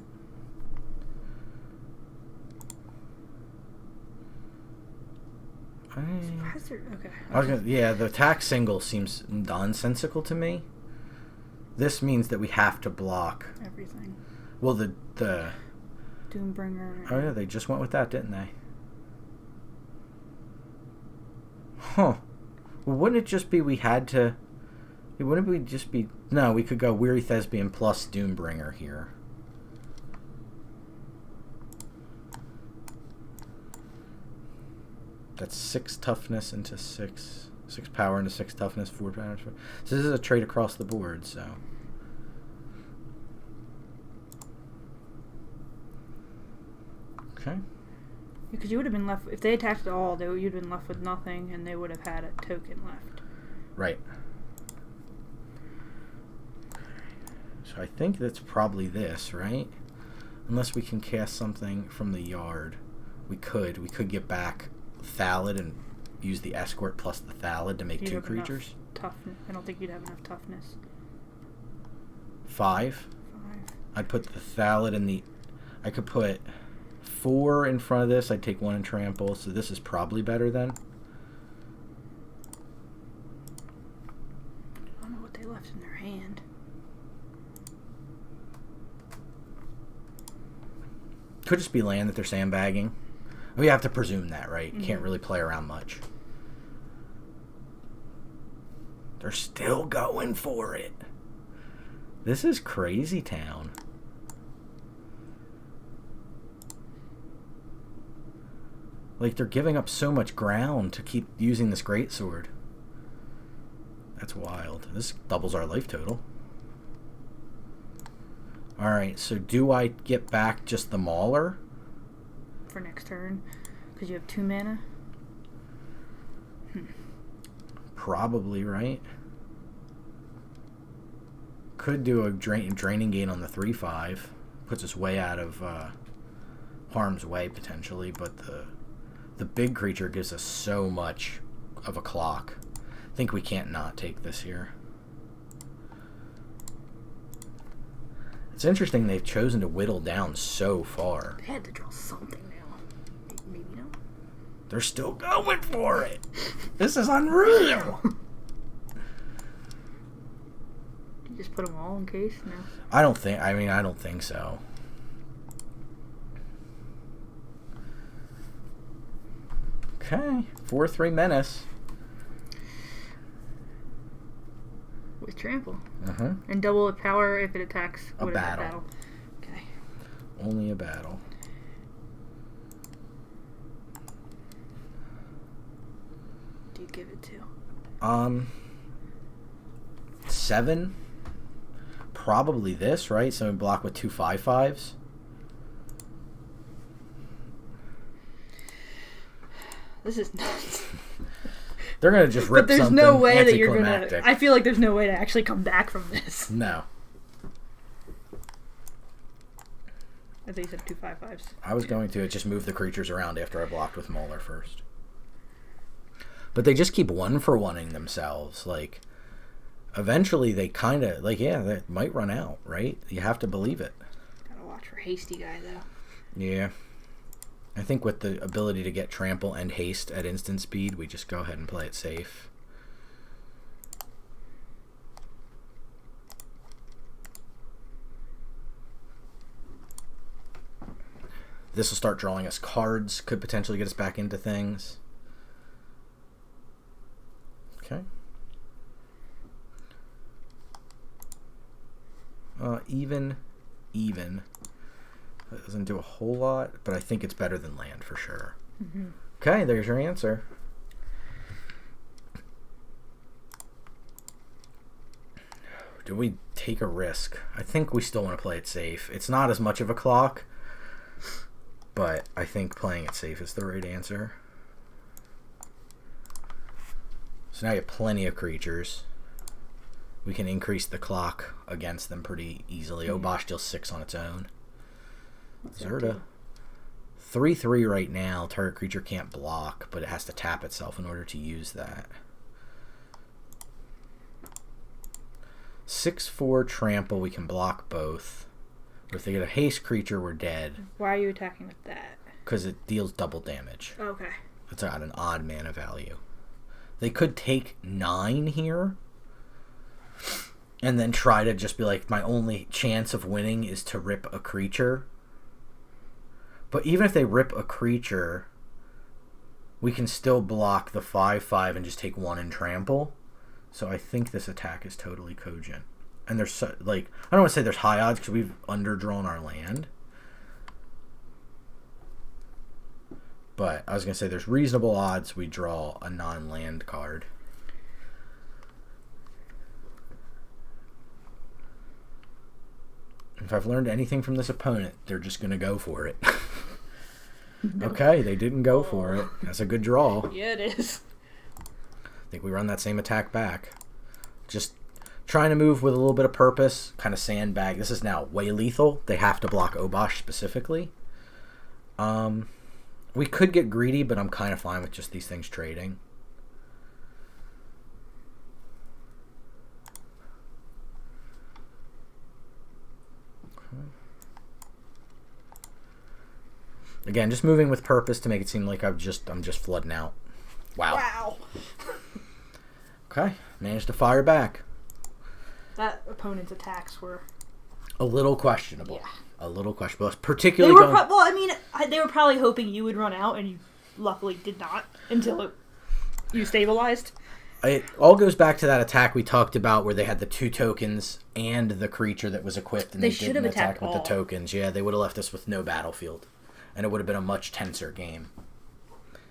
Okay. Yeah, the attack single seems nonsensical to me. This means that we have to block everything. Well, the Doombringer. Oh yeah, they just went with that, didn't they? Huh. Well, wouldn't it just be we had to... Wouldn't we just be... No, we could go Weary Thespian plus Doombringer here. That's 6 toughness into 6 power into 6 toughness, 4 power. So this is a trade across the board, so... Okay. Because you would have been left... If they attacked at all, you'd have been left with nothing, and they would have had a token left. Right. So I think that's probably this, right? Unless we can cast something from the yard. We could. We could get back Thallid and use the Escort plus the Thallid to make 2 creatures. Toughness. I don't think you'd have enough toughness. 5? I'd put the Thallid in the... I could put 4 in front of this. I'd take 1 in trample, so this is probably better then. I don't know what they left in their hand. Could just be land that they're sandbagging. We have to presume that, right? Mm-hmm. Can't really play around much. They're still going for it. This is crazy town. Like, they're giving up so much ground to keep using this greatsword. That's wild. This doubles our life total. Alright, so do I get back just the Mauler? For next turn? Because you have 2 mana? Probably, right? Could do a draining gain on the 3/5. Puts us way out of harm's way, potentially, but the big creature gives us so much of a clock. I think we can't not take this here. It's interesting they've chosen to whittle down so far. They had to draw something now. Maybe no. They're still going for it. This is unreal. You just put them all in case? No. I don't think so. Okay. 4/3 menace. With trample. Uh-huh. And double its power if it attacks. A battle. Okay. Only a battle. Do you give it to? 7. Probably this, right? So we block with 2 5/5s. This is nuts. They're gonna just rip. But there's something no way that you're gonna. anticlimactic. I feel like there's no way to actually come back from this. No. I think you said 2 5/5s. I was going to just move the creatures around after I blocked with Mauler first. But they just keep 1-for-1ing themselves. Like, eventually they kind of, like, yeah, they might run out, right? You have to believe it. Gotta watch for hasty guy, though. Yeah. I think with the ability to get trample and haste at instant speed, we just go ahead and play it safe. This will start drawing us cards, could potentially get us back into things. Okay. Even. That doesn't do a whole lot, but I think it's better than land for sure. Mm-hmm. Okay, there's your answer. Do we take a risk? I think we still want to play it safe. It's not as much of a clock, but I think playing it safe is the right answer. So now you have plenty of creatures. We can increase the clock against them pretty easily. Obosh deals 6 on its own. Zerda. 3/3 right now. Target creature can't block, but it has to tap itself in order to use that. 6/4 trample. We can block both. But if they get a haste creature, we're dead. Why are you attacking with that? Because it deals double damage. Okay. It's got an odd mana value. They could take 9 here. And then try to just be like, my only chance of winning is to rip a creature. But even if they rip a creature, we can still block the 5/5 and just take 1 and trample. So I think this attack is totally cogent. And there's, like, I don't want to say there's high odds because we've underdrawn our land. But I was going to say there's reasonable odds we draw a non-land card. If I've learned anything from this opponent, they're just going to go for it. No. Okay, they didn't go for it. That's a good draw. Yeah, it is. I think we run that same attack back. Just trying to move with a little bit of purpose, kind of sandbag. This is now way lethal. They have to block Obosh specifically. We could get greedy, but I'm kind of fine with just these things trading. Again, just moving with purpose to make it seem like I'm just flooding out. Wow. Okay, managed to fire back. That opponent's attacks were a little questionable. Yeah. A little questionable, particularly. They were they were probably hoping you would run out, and you luckily did not until you stabilized. It all goes back to that attack we talked about, where they had the 2 tokens and the creature that was equipped, and they didn't attack with the tokens. Yeah, they would have left us with no battlefield. And it would have been a much tenser game.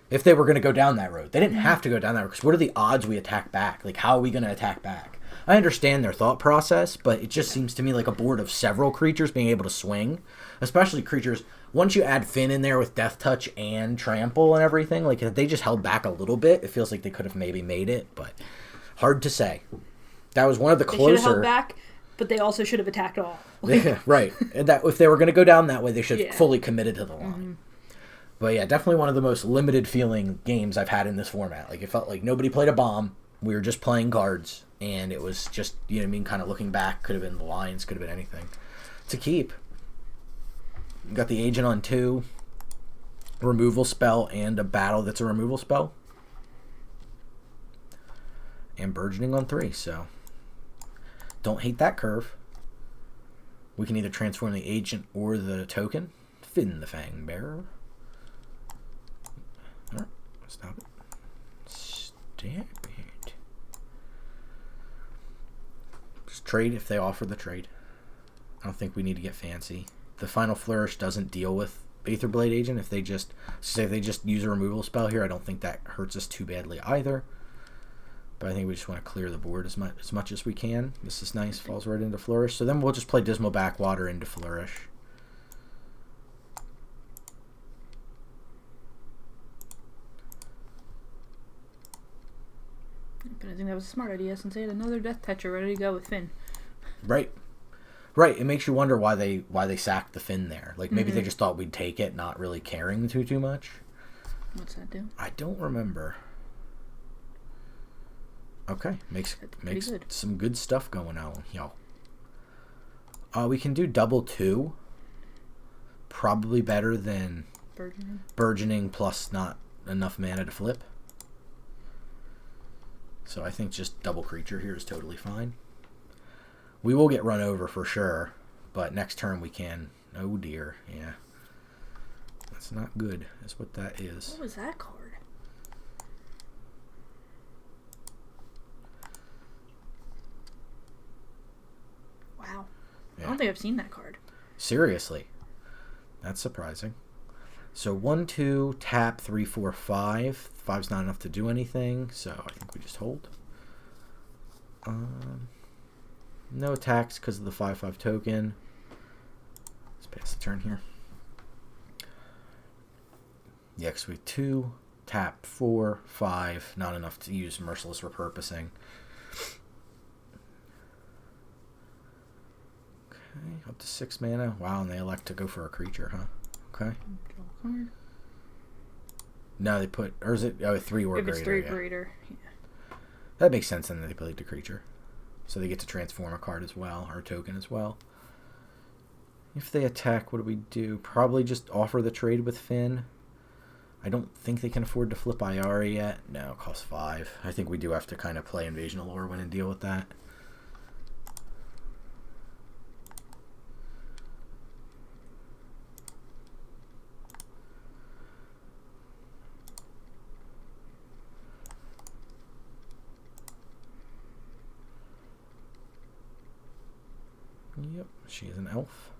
If they were going to go down that road. They didn't have to go down that road, because what are the odds we attack back? Like, how are we going to attack back? I understand their thought process, but it just seems to me like a board of several creatures being able to swing, especially creatures. Once you add Finn in there with Death Touch and Trample and everything, like, if they just held back a little bit, it feels like they could have maybe made it, but hard to say. That was one of the closer. They should have held back, but they also should have attacked all. Yeah, right. And that if they were going to go down that way, they should have fully committed to the line. Mm-hmm. But yeah, definitely one of the most limited feeling games I've had in this format. Like, it felt like nobody played a bomb. We were just playing cards, and it was just, you know what I mean, kind of looking back, could have been the Lions, could have been anything. To keep. Got the Agent on 2, removal spell, and a battle that's a removal spell. And Burgeoning on 3, so don't hate that curve. We can either transform the Agent or the token. Finn the Fang Bearer. Alright, stop it. Stop it. Just trade if they offer the trade. I don't think we need to get fancy. The Final Flourish doesn't deal with Aetherblade Agent. If they just use a removal spell here, I don't think that hurts us too badly either. But I think we just want to clear the board as much as we can. This is nice. Falls right into Flourish. So then we'll just play Dismal Backwater into Flourish. But I think that was a smart idea, since they had another Death Toucher ready to go with Finn. Right. Right. It makes you wonder why they sacked the Finn there. Like, maybe they just thought we'd take it, not really caring too much. What's that do? I don't remember. Okay. Makes some good stuff going on. Yo. We can do double 2. Probably better than Burgeoning plus not enough mana to flip. So I think just double creature here is totally fine. We will get run over for sure, but next turn we can. Oh dear, yeah. That's not good, is what that is. What was that card? Wow. Yeah. I don't think I've seen that card. Seriously. That's surprising. So 1, 2, tap, 3, 4, 5. 5's not enough to do anything, so I think we just hold. No attacks because of the 5/5 token. Let's pass the turn here. Yeah, because we have 2, tap, 4, 5. Not enough to use Merciless Repurposing. Okay, up to 6 mana. Wow, and they elect to go for a creature, huh? Okay. No, they put, or is it 3 or greater? If it's 3 or greater, yeah. That makes sense then that they played the creature. So they get to transform a card as well, or a token as well. If they attack, what do we do? Probably just offer the trade with Finn. I don't think they can afford to flip Iara yet. No, it costs 5. I think we do have to kind of play Invasion of Lorwyn and deal with that. Yep, she is an elf.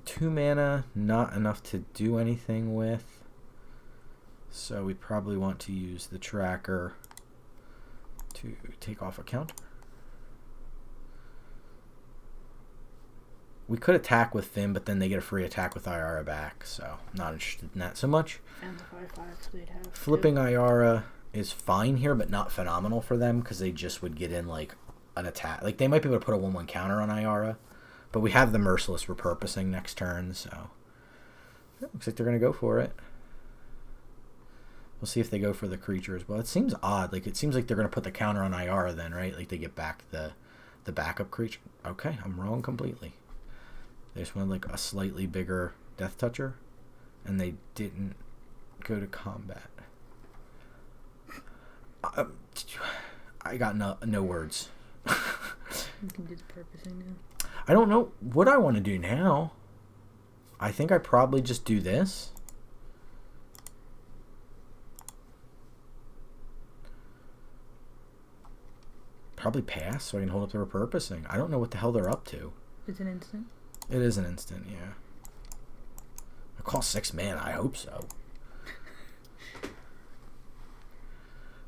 2 mana, not enough to do anything with. So we probably want to use the tracker to take off a counter. We could attack with Finn, but then they get a free attack with Iara back, so I'm not interested in that so much. And the 5/5 they'd have. Flipping Iara is fine here, but not phenomenal for them, because they just would get in like an attack. Like, they might be able to put a 1/1 counter on Iara, but we have the Merciless Repurposing next turn, so looks like they're going to go for it. We'll see if they go for the creature as well. It seems odd. Like, it seems like they're going to put the counter on Iara then, right? Like, they get back the backup creature. Okay, I'm wrong completely. They just wanted like a slightly bigger Death Toucher, and they didn't go to combat. I got no words. You can do the purposing now. I don't know what I want to do now. I think I probably just do this. Probably pass so I can hold up the repurposing. I don't know what the hell they're up to. It's an instant? It is an instant, yeah. It costs 6 mana, I hope so.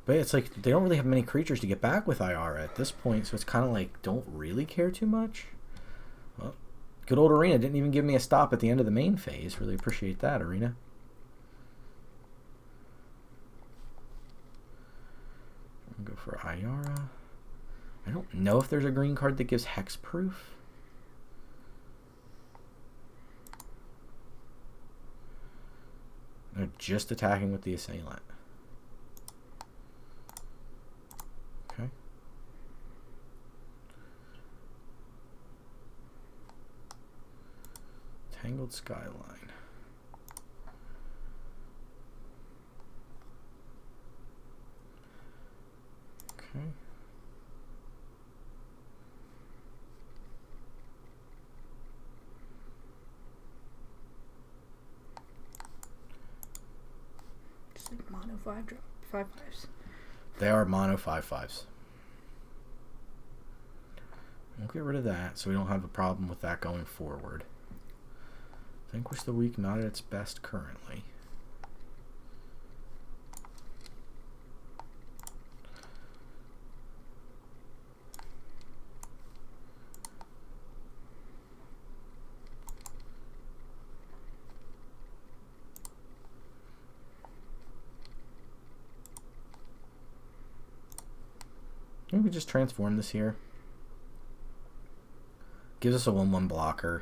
But it's like they don't really have many creatures to get back with IR at this point, so it's kind of like don't really care too much. Well, good old Arena didn't even give me a stop at the end of the main phase. Really appreciate that, Arena. I'll go for Ayara. I don't know if there's a green card that gives hexproof. They're just attacking with the assailant. Okay. Tangled Skyline. Okay. Just like mono 5/5s. They are mono 5/5s. We'll get rid of that so we don't have a problem with that going forward. Vanquish the weak, not at its best currently. Maybe we just transform this here. Gives us a 1/1 blocker.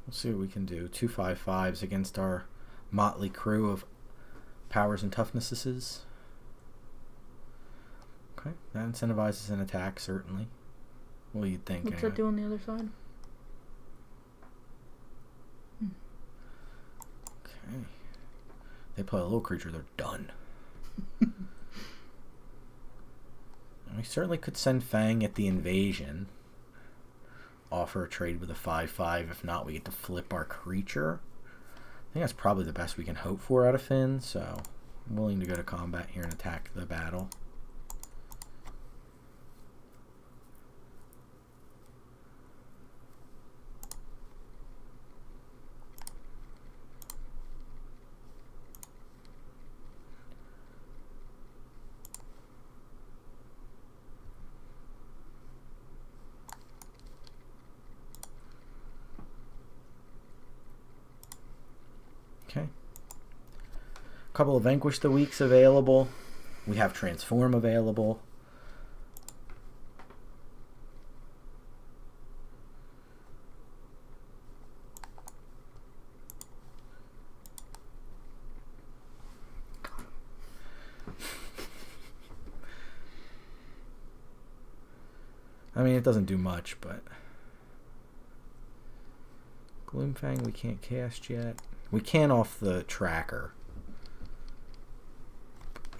We'll see what we can do. 2 5/5s against our motley crew of powers and toughnesses. Okay, that incentivizes an attack, certainly. What do you think? What's that do on the other side? Okay. They play a little creature, they're done. We certainly could send Fang at the invasion. Offer a trade with a 5/5. If not, we get to flip our creature. I think that's probably the best we can hope for out of Finn, so I'm willing to go to combat here and attack the battle. Okay. A couple of Vanquish the Weeks available. We have Transform available. I mean, it doesn't do much, but Gloomfang we can't cast yet. We can off the tracker.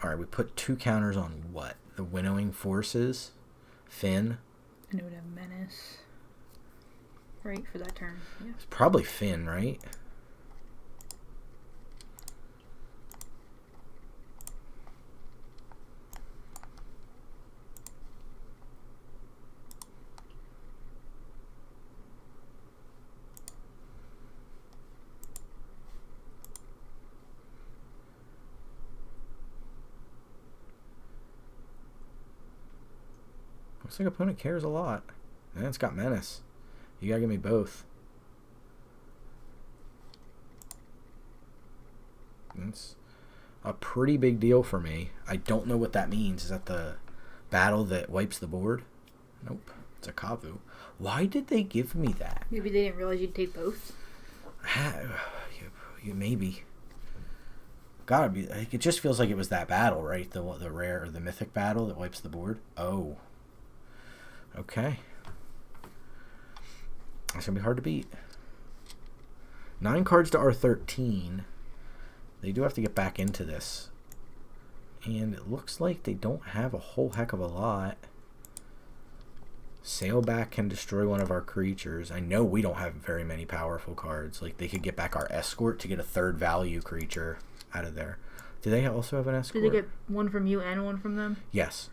Alright, we put 2 counters on what? The Winnowing Forces? Finn? And it would have Menace. Right, for that turn. Yeah. It's probably Finn, right? Looks like opponent cares a lot. And it's got Menace. You gotta give me both. That's a pretty big deal for me. I don't know what that means. Is that the battle that wipes the board? Nope. It's a Kavu. Why did they give me that? Maybe they didn't realize you'd take both. You maybe. Gotta be. Like, it just feels like it was that battle, right? The rare or the mythic battle that wipes the board. Oh. Okay. That's gonna be hard to beat. 9 cards to R13. They do have to get back into this. And it looks like they don't have a whole heck of a lot. Sailback can destroy one of our creatures. I know we don't have very many powerful cards. Like, they could get back our Escort to get a 3rd value creature out of there. Do they also have an escort? Did they get one from you and one from them? Yes.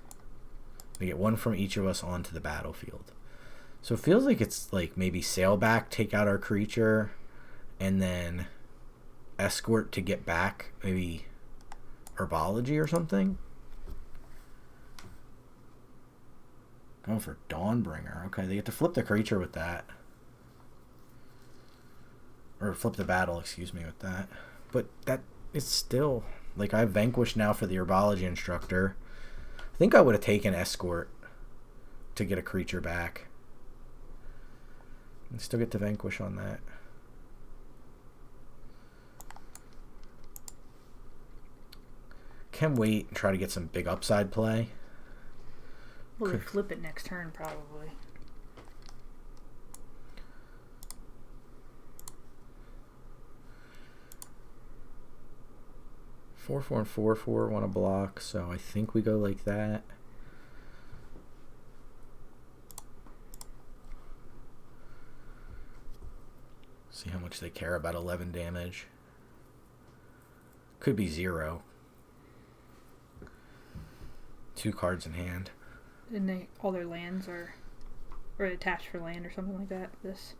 They get one from each of us onto the battlefield. So it feels like it's like maybe sail back, take out our creature, and then escort to get back maybe Herbology or something. Going for Dawnbringer. Okay, they get to flip the creature with that. Or flip the battle, excuse me, with that. But that is still... Like, I have Vanquish now for the Herbology Instructor. I think I would have taken Escort to get a creature back. And still get to Vanquish on that. Can wait and try to get some big upside play. Well, they flip it next turn, probably. Four, 4, and 4, 4 want to block, so I think we go like that. See how much they care about 11 damage. Could be 0. 2 cards in hand. And all their lands are attached for land or something like that. This.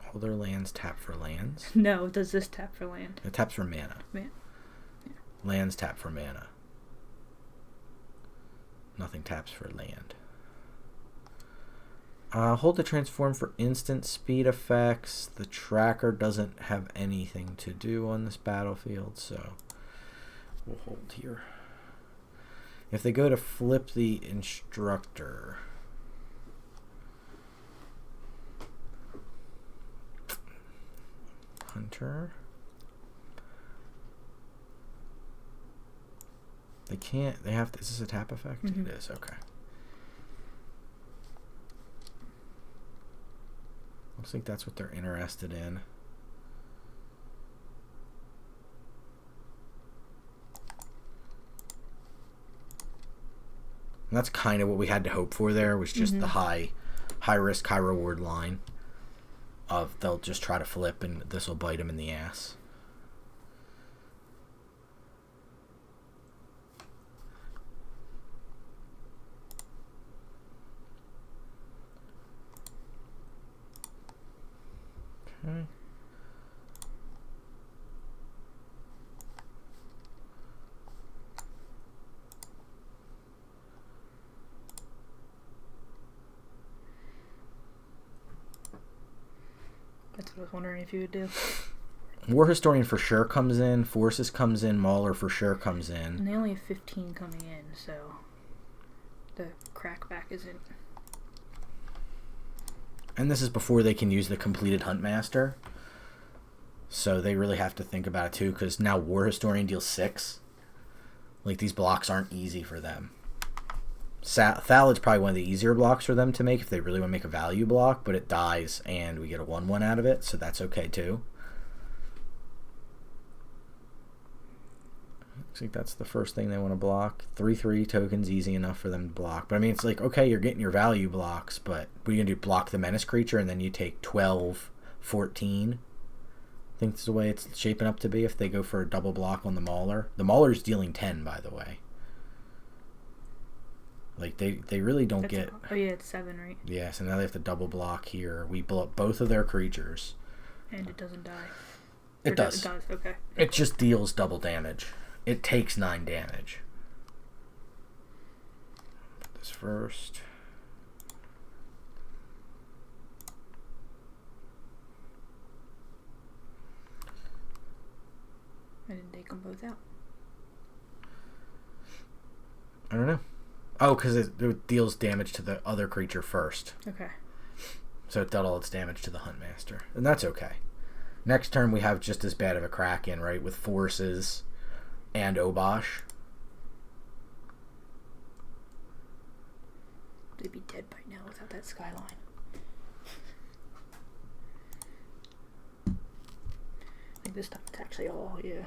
All their lands tap for lands? No, does this tap for land? It taps for mana. Yeah. Lands tap for mana. Nothing taps for land. Hold the transform for instant speed effects. The tracker doesn't have anything to do on this battlefield, so we'll hold here. If they go to flip the instructor, Hunter, they can't. They have to. Is this a tap effect? Mm-hmm. It is. Okay. Looks like that's what they're interested in. And that's kind of what we had to hope for there, was just the high risk, high reward line of they'll just try to flip and this will bite them in the ass. Okay. That's what I was wondering if you would do. War Historian for sure comes in. Forces comes in. Mauler for sure comes in. And they only have 15 coming in, so the crackback isn't. And this is before they can use the completed Huntmaster. So they really have to think about it too, because now War Historian deals 6. Like, these blocks aren't easy for them. Thalad's probably one of the easier blocks for them to make if they really want to make a value block, but it dies and we get a 1/1 out of it, so that's okay too. Looks like that's the first thing they want to block. 3/3 tokens, easy enough for them to block. But I mean, it's like, okay, you're getting your value blocks, but what are you going to do? Block the menace creature and then you take 12, 14? I think that's the way it's shaping up to be if they go for a double block on the Mauler. The Mauler's dealing 10, by the way. Like, they really don't get... Oh, yeah, it's 7, right? Yeah, so now they have to double block here. We blow up both of their creatures. And it doesn't die. It does. It does, okay. It just deals double damage. It takes 9 damage. Put this first. I didn't take them both out. I don't know. Oh, because it deals damage to the other creature first. Okay. So it dealt all its damage to the Huntmaster. And that's okay. Next turn we have just as bad of a Kraken, right? With Forces and Obosh. They'd be dead by now without that Skyline. I think this time it's actually all, yeah.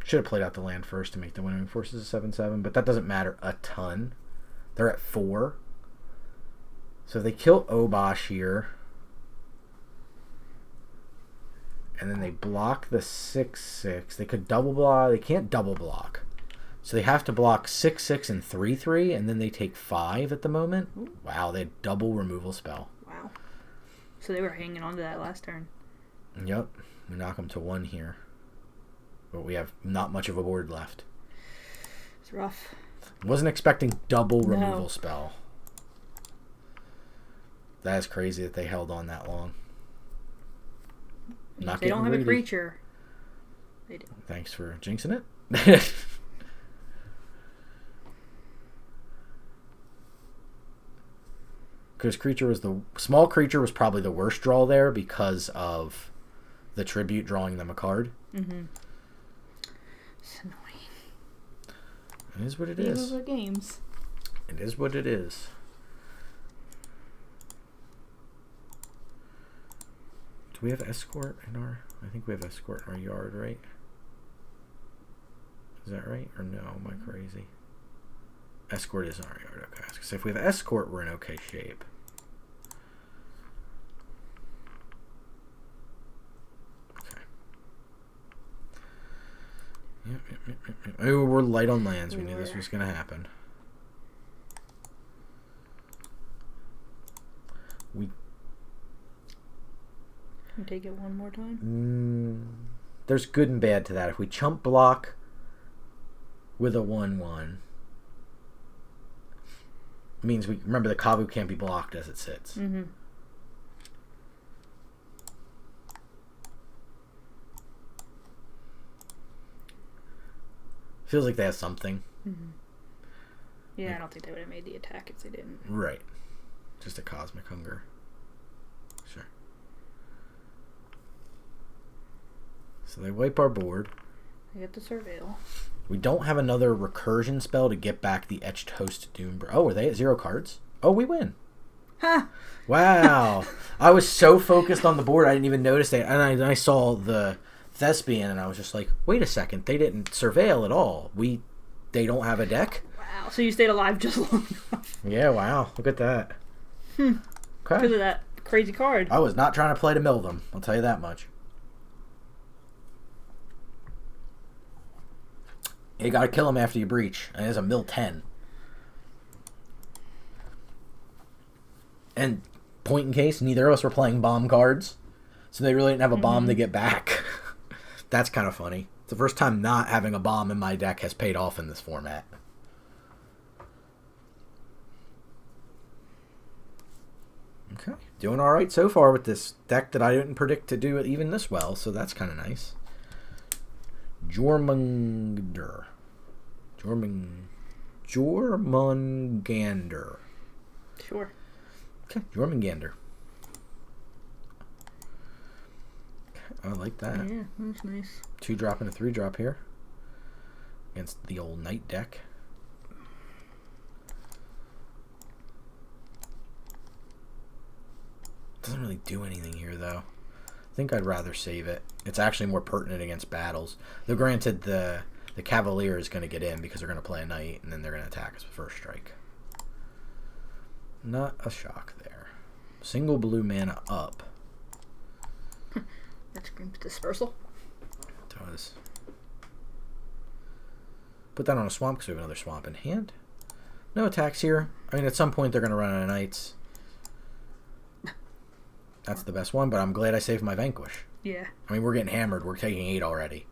Should have played out the land first to make the winning Forces a 7/7, but that doesn't matter a ton. They're at 4. So if they kill Obosh here, and then they block the 6/6. They could double block. They can't double block. So they have to block 6/6 and 3/3, and then they take 5 at the moment. Ooh. Wow, they had double removal spell. Wow. So they were hanging on to that last turn. Yep. We knock them to 1 here. But we have not much of a board left. It's rough. Wasn't expecting double removal spell. That is crazy that they held on that long. If they don't have a creature. They do. Thanks for jinxing it. Because small creature was probably the worst draw there because of the tribute drawing them a card. Mm-hmm. It's annoying. It is what it is. These are games. It is what it is. Do we have escort in our... I think we have escort in our yard, right? Is that right? Or no? Am I crazy? Escort is in our yard. Okay. So if we have escort, we're in okay shape. Okay. Yep. Oh, we're light on lands. We knew this was going to happen. Can we take it one more time? There's good and bad to that. If we chump block with a 1/1, means we remember the Kavu can't be blocked as it sits. Mm-hmm. Feels like they have something. Mm-hmm. Yeah, I don't think they would have made the attack if they didn't. Right. Just a cosmic hunger. Sure. So they wipe our board. They get the surveil. We don't have another recursion spell to get back the Etched Host Doom. Oh, are they at 0 cards? Oh, we win. Huh. Wow. I was so focused on the board I didn't even notice that. And I saw the Thespian and I was just like, wait a second. They didn't surveil at all. They don't have a deck? Wow. So you stayed alive just long enough. Yeah, wow. Look at that. Okay. Okay. Because of that crazy card. I was not trying to play to mill them. I'll tell you that much. You gotta kill him after you breach. And it's a mill 10. And point in case, neither of us were playing bomb cards. So they really didn't have a bomb to get back. That's kind of funny. It's the first time not having a bomb in my deck has paid off in this format. Okay. Doing alright so far with this deck that I didn't predict to do it even this well. So that's kind of nice. Jormungandr. Sure. Okay, Jormungandr. I like that. Yeah, that's nice. 2-drop and a 3-drop here. Against the old Knight deck. Doesn't really do anything here, though. I think I'd rather save it. It's actually more pertinent against battles. Though granted, the Cavalier is going to get in because they're going to play a Knight, and then they're going to attack us with first strike. Not a shock there. Single blue mana up. That screams dispersal. It does. Put that on a swamp because we have another swamp in hand. No attacks here. I mean, at some point they're going to run out of Knights. That's the best one, but I'm glad I saved my Vanquish. Yeah. I mean, we're getting hammered. We're taking 8 already.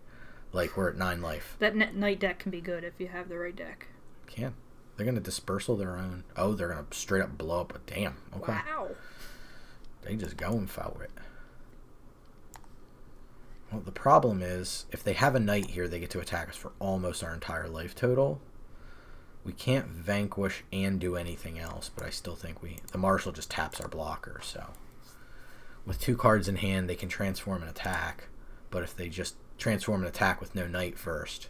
Like, we're at 9 life. That Knight deck can be good if you have the right deck. Can. They're going to dispersal their own. Oh, they're going to straight up blow up a damn. Okay. Wow. They just going for it. Well, the problem is, if they have a Knight here, they get to attack us for almost our entire life total. We can't Vanquish and do anything else, but I still think the Marshal just taps our blocker, so... With 2 cards in hand, they can transform and attack. But if they just transform and attack with no Knight first...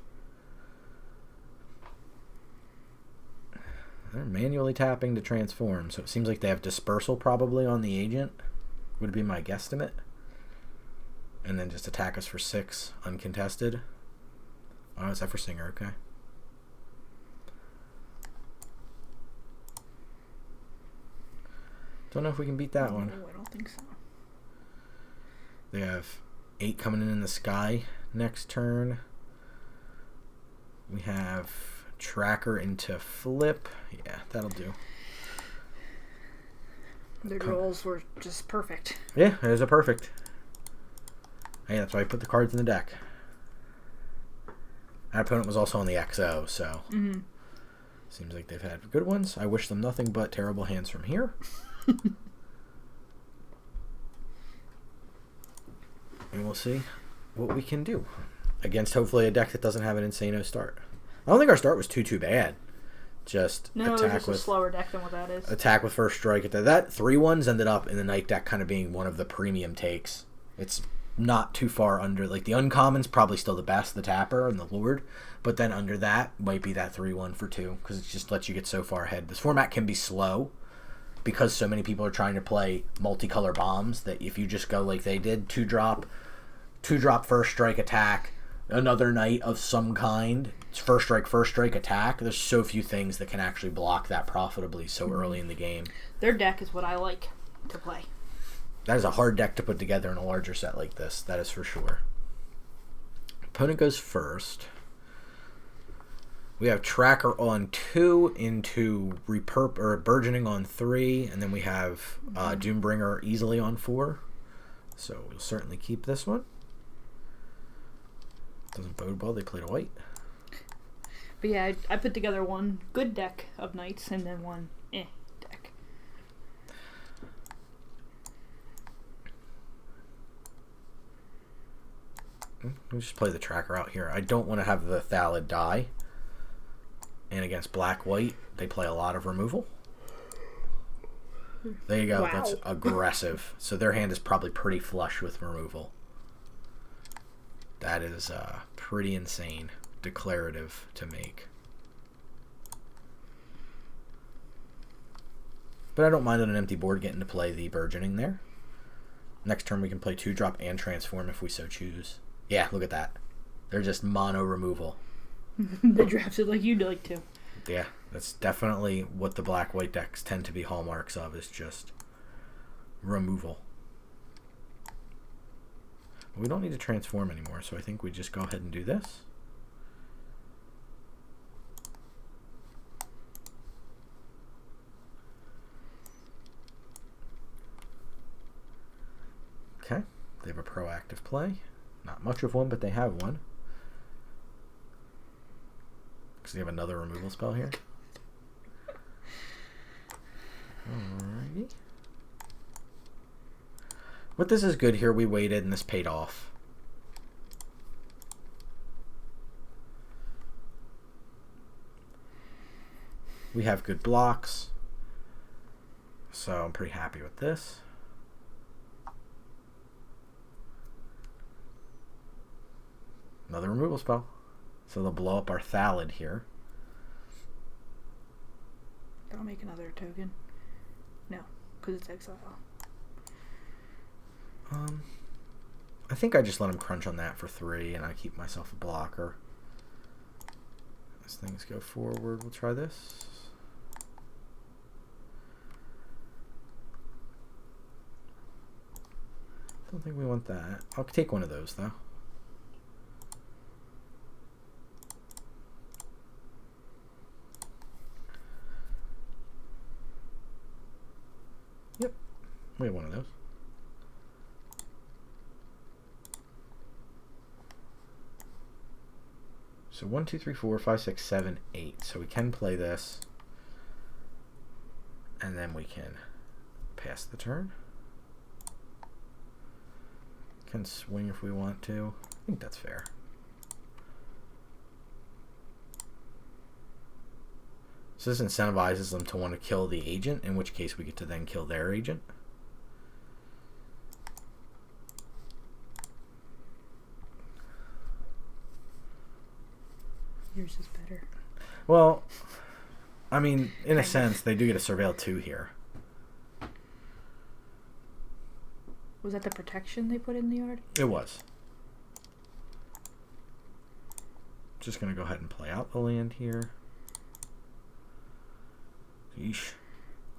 They're manually tapping to transform, so it seems like they have Dispersal probably on the Agent. Would be my guesstimate. And then just attack us for 6, uncontested. Oh, is that for Singer? Okay. Don't know if we can beat that one. No, I don't think so. They have 8 coming in the sky next turn. We have Tracker into Flip. Yeah, that'll do. Their rolls were just perfect. Yeah, it was a perfect. Hey, that's why I put the cards in the deck. Our opponent was also on the XO, so seems like they've had good ones. I wish them nothing but terrible hands from here. And we'll see what we can do against hopefully a deck that doesn't have an insano start. I don't think our start was too bad. Just no, attack it's just with a slower deck than what that is. Attack with first strike. That 3-1s ended up in the night deck kind of being one of the premium takes. It's not too far under. Like the uncommon's probably still the best, the Tapper and the Lord, but then under that might be that 3-1 for 2 because it just lets you get so far ahead. This format can be slow because so many people are trying to play multicolor bombs that if you just go like they did, 2-drop first strike attack, another night of some kind, first strike attack. There's so few things that can actually block that profitably so early in the game. Their deck is what I like to play. That is a hard deck to put together in a larger set like this. That is for sure. Opponent goes first. We have Tracker on 2 into Burgeoning on 3, and then we have Doombringer easily on 4. So we'll certainly keep this one. Doesn't bode well. They played a white. But yeah, I put together one good deck of knights and then one deck. We'll just play the Tracker out here. I don't want to have the Thallid die. And against black-white, they play a lot of removal. There you go. Wow. That's aggressive. So their hand is probably pretty flush with removal. That is pretty insane declarative to make. But I don't mind on an empty board getting to play the Burgeoning there. Next turn we can play 2-drop and Transform if we so choose. Yeah, look at that. They're just mono removal. They drafted like you'd like to. Yeah, that's definitely what the black-white decks tend to be hallmarks of, is just removal. We don't need to transform anymore, so I think we just go ahead and do this. Okay, they have a proactive play. Not much of one, but they have one. Because they have another removal spell here. Alrighty. But this is good here. We waited and this paid off. We have good blocks. So I'm pretty happy with this. Another removal spell. So they'll blow up our Thallid here. That'll make another token. No, because it's exile. I think I just let him crunch on that for 3 and I keep myself a blocker. As things go forward, we'll try this. Don't think we want that. I'll take one of those though. Yep, we have one of those. So 1, 2, 3, 4, 5, 6, 7, 8. So we can play this. And then we can pass the turn. Can swing if we want to. I think that's fair. So this incentivizes them to want to kill the agent, in which case we get to then kill their agent. Yours is better. Well, I mean, in a sense, they do get a Surveil 2 here. Was that the protection they put in the yard? It was. Just going to go ahead and play out the land here. Yeesh.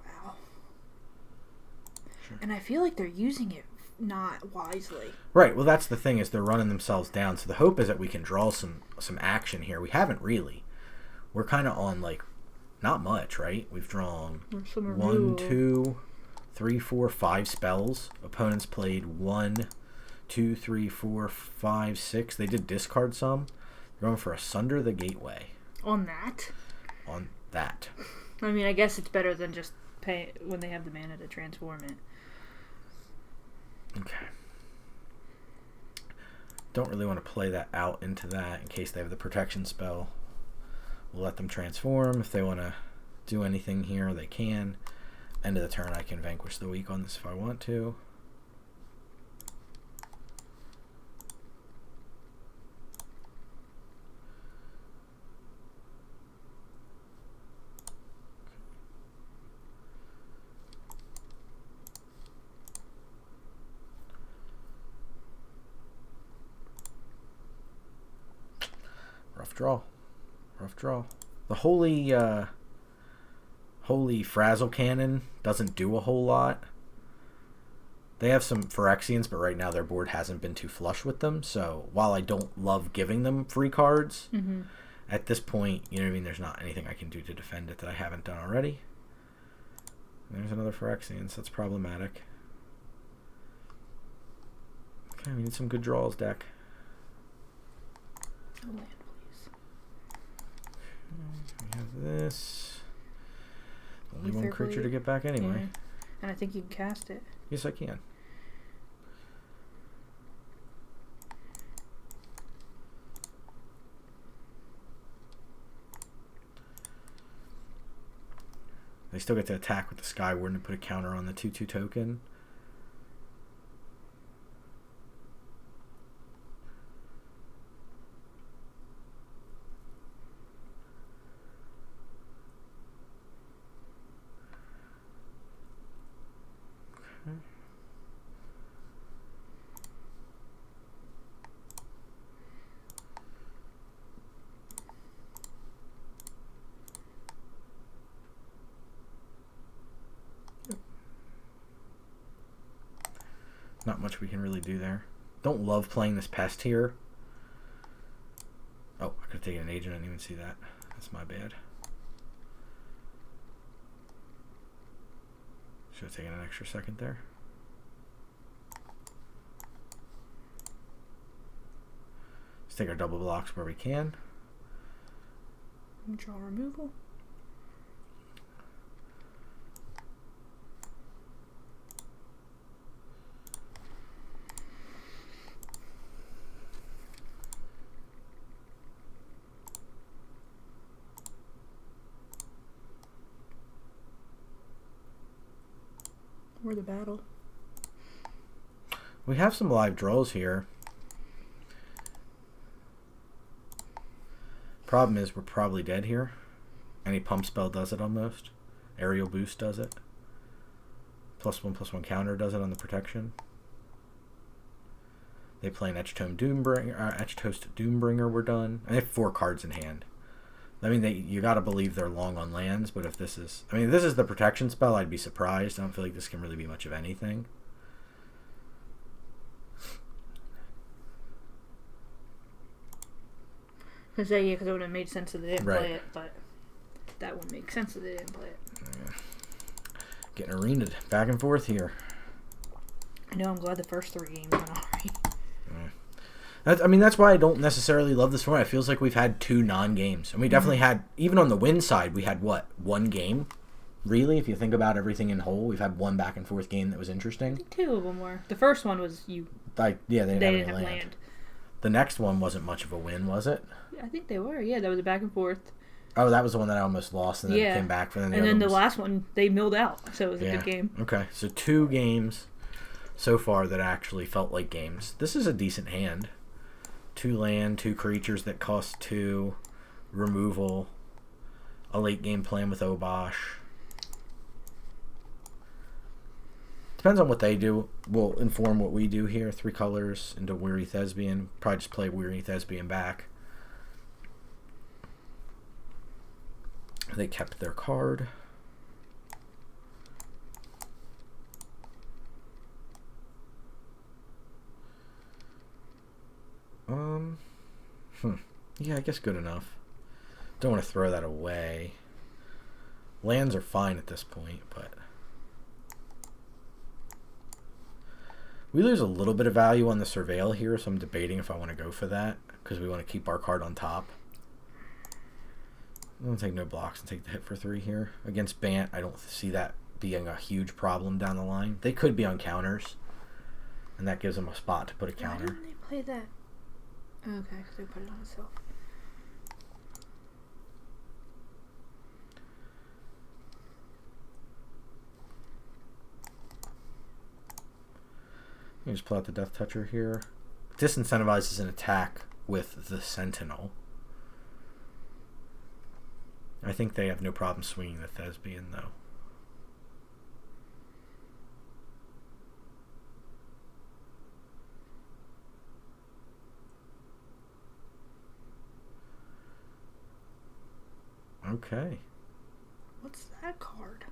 Wow. Sure. And I feel like they're using it not wisely. Right. Well, that's the thing, is they're running themselves down. So the hope is that we can draw some action here. We haven't really. We're kind of on, like, not much, right? We've drawn 1, 2, 3, 4, 5 spells. Opponents played 1, 2, 3, 4, 5, 6. They did discard some. They're going for a Sunder the Gateway. On that? On that. I mean, I guess it's better than just pay when they have the mana to transform it. Okay. Don't really want to play that out into that in case they have the protection spell. We'll let them transform. If they want to do anything here, they can. End of the turn, I can Vanquish the Weak on this if I want to. Rough draw. The Holy Frazzle Cannon doesn't do a whole lot. They have some Phyrexians, but right now their board hasn't been too flush with them. So while I don't love giving them free cards, at this point, you know what I mean, there's not anything I can do to defend it that I haven't done already. There's another Phyrexian, so that's problematic. Okay, we need some good draws, deck. No land, please. We have this. Only one Ether creature to Blade. get back anyway. Yeah. And I think you can cast it. Yes, I can. They still get to attack with the Skyward and put a counter on the 2/2 token. Not much we can really do there. Don't love playing this pest here. Oh, I could have taken an agent. I didn't even see that. That's my bad. Should have taken an extra second there. Let's take our double blocks where we can. Draw removal. Or the battle. We have some live draws here. Problem is we're probably dead here. Any pump spell does it almost. Aerial Boost does it. +1/+1 counter does it on the protection. They play an Etchtoast Doombringer, we're done. And they have 4 cards in hand. I mean, you got to believe they're long on lands, but if this is... I mean, if this is the protection spell, I'd be surprised. I don't feel like this can really be much of anything. Because it would have made sense if they didn't Right. play it, but that wouldn't make sense if they didn't play it. Yeah. Getting arenaed back and forth here. I know, I'm glad the first 3 games went alright. That's why I don't necessarily love this format. It feels like we've had 2 non-games. And we definitely had, even on the win side, we had, 1 game? Really? If you think about everything in whole, we've had 1 back and forth game that was interesting. I think 2 of them were. The first one was they didn't have any land. land. The next one wasn't much of a win, was it? I think they were. Yeah, that was a back and forth. Oh, that was the one that I almost lost and then came back for. And then the last one, they milled out, so it was a good game. Okay, so 2 games so far that actually felt like games. This is a decent hand. 2 land, 2 creatures that cost 2, removal, a late game plan with Obosh. Depends on what they do. Will inform what we do here. 3 colors into Weary Thespian. Probably just play Weary Thespian back. They kept their card. Yeah, I guess good enough. Don't want to throw that away. Lands are fine at this point, but... We lose a little bit of value on the Surveil here, so I'm debating if I want to go for that, because we want to keep our card on top. I'm going to take no blocks and take the hit for 3 here. Against Bant, I don't see that being a huge problem down the line. They could be on counters, and that gives them a spot to put a counter. Why didn't they play that? Okay, because they put it on itself. You just pull out the Death Toucher here. Disincentivizes an attack with the Sentinel. I think they have no problem swinging the Thespian, though. Okay. What's that card?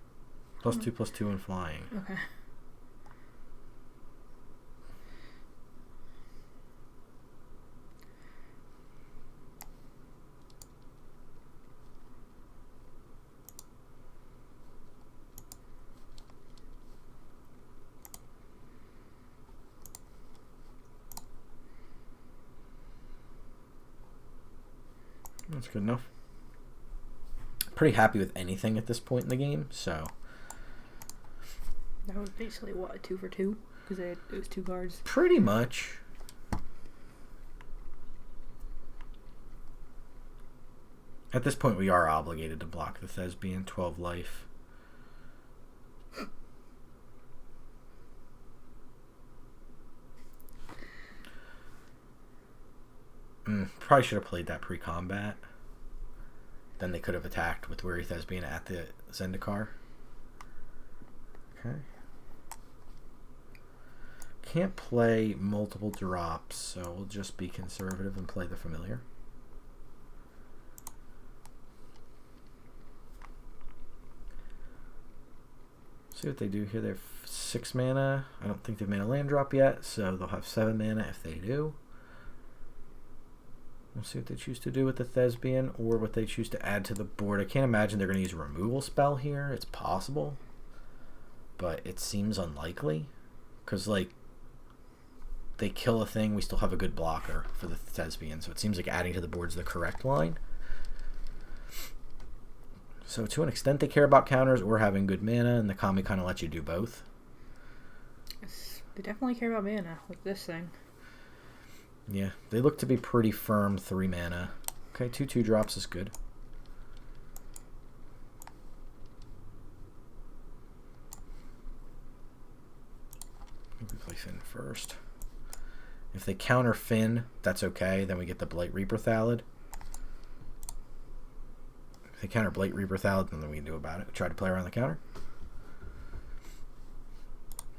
+2/+2 and flying. Okay. That's good enough. Pretty happy with anything at this point in the game, so... That was basically, what, a 2 for 2? Because it was 2 cards. Pretty much. At this point, we are obligated to block the Thespian, 12 life. Probably should have played that pre-combat. Then they could have attacked with Weary Thespian at the Zendikar. Okay. Can't play multiple drops, so we'll just be conservative and play the Familiar. See what they do here. They have 6 mana. I don't think they've made a land drop yet, so they'll have 7 mana if they do. We'll see what they choose to do with the Thespian or what they choose to add to the board. I can't imagine they're going to use a removal spell here. It's possible, but it seems unlikely because, like, they kill a thing, we still have a good blocker for the Thespian, so it seems like adding to the board's the correct line. So to an extent, they care about counters or having good mana, and the Kami kind of lets you do both. They definitely care about mana with this thing. Yeah, they look to be pretty firm 3 mana. Okay, 2/2 drops is good. We play Finn first. If they counter Finn, that's okay. Then we get the Blight Reaper Thallid. If they counter Blight Reaper Thallid, nothing we can do about it. We try to play around the counter.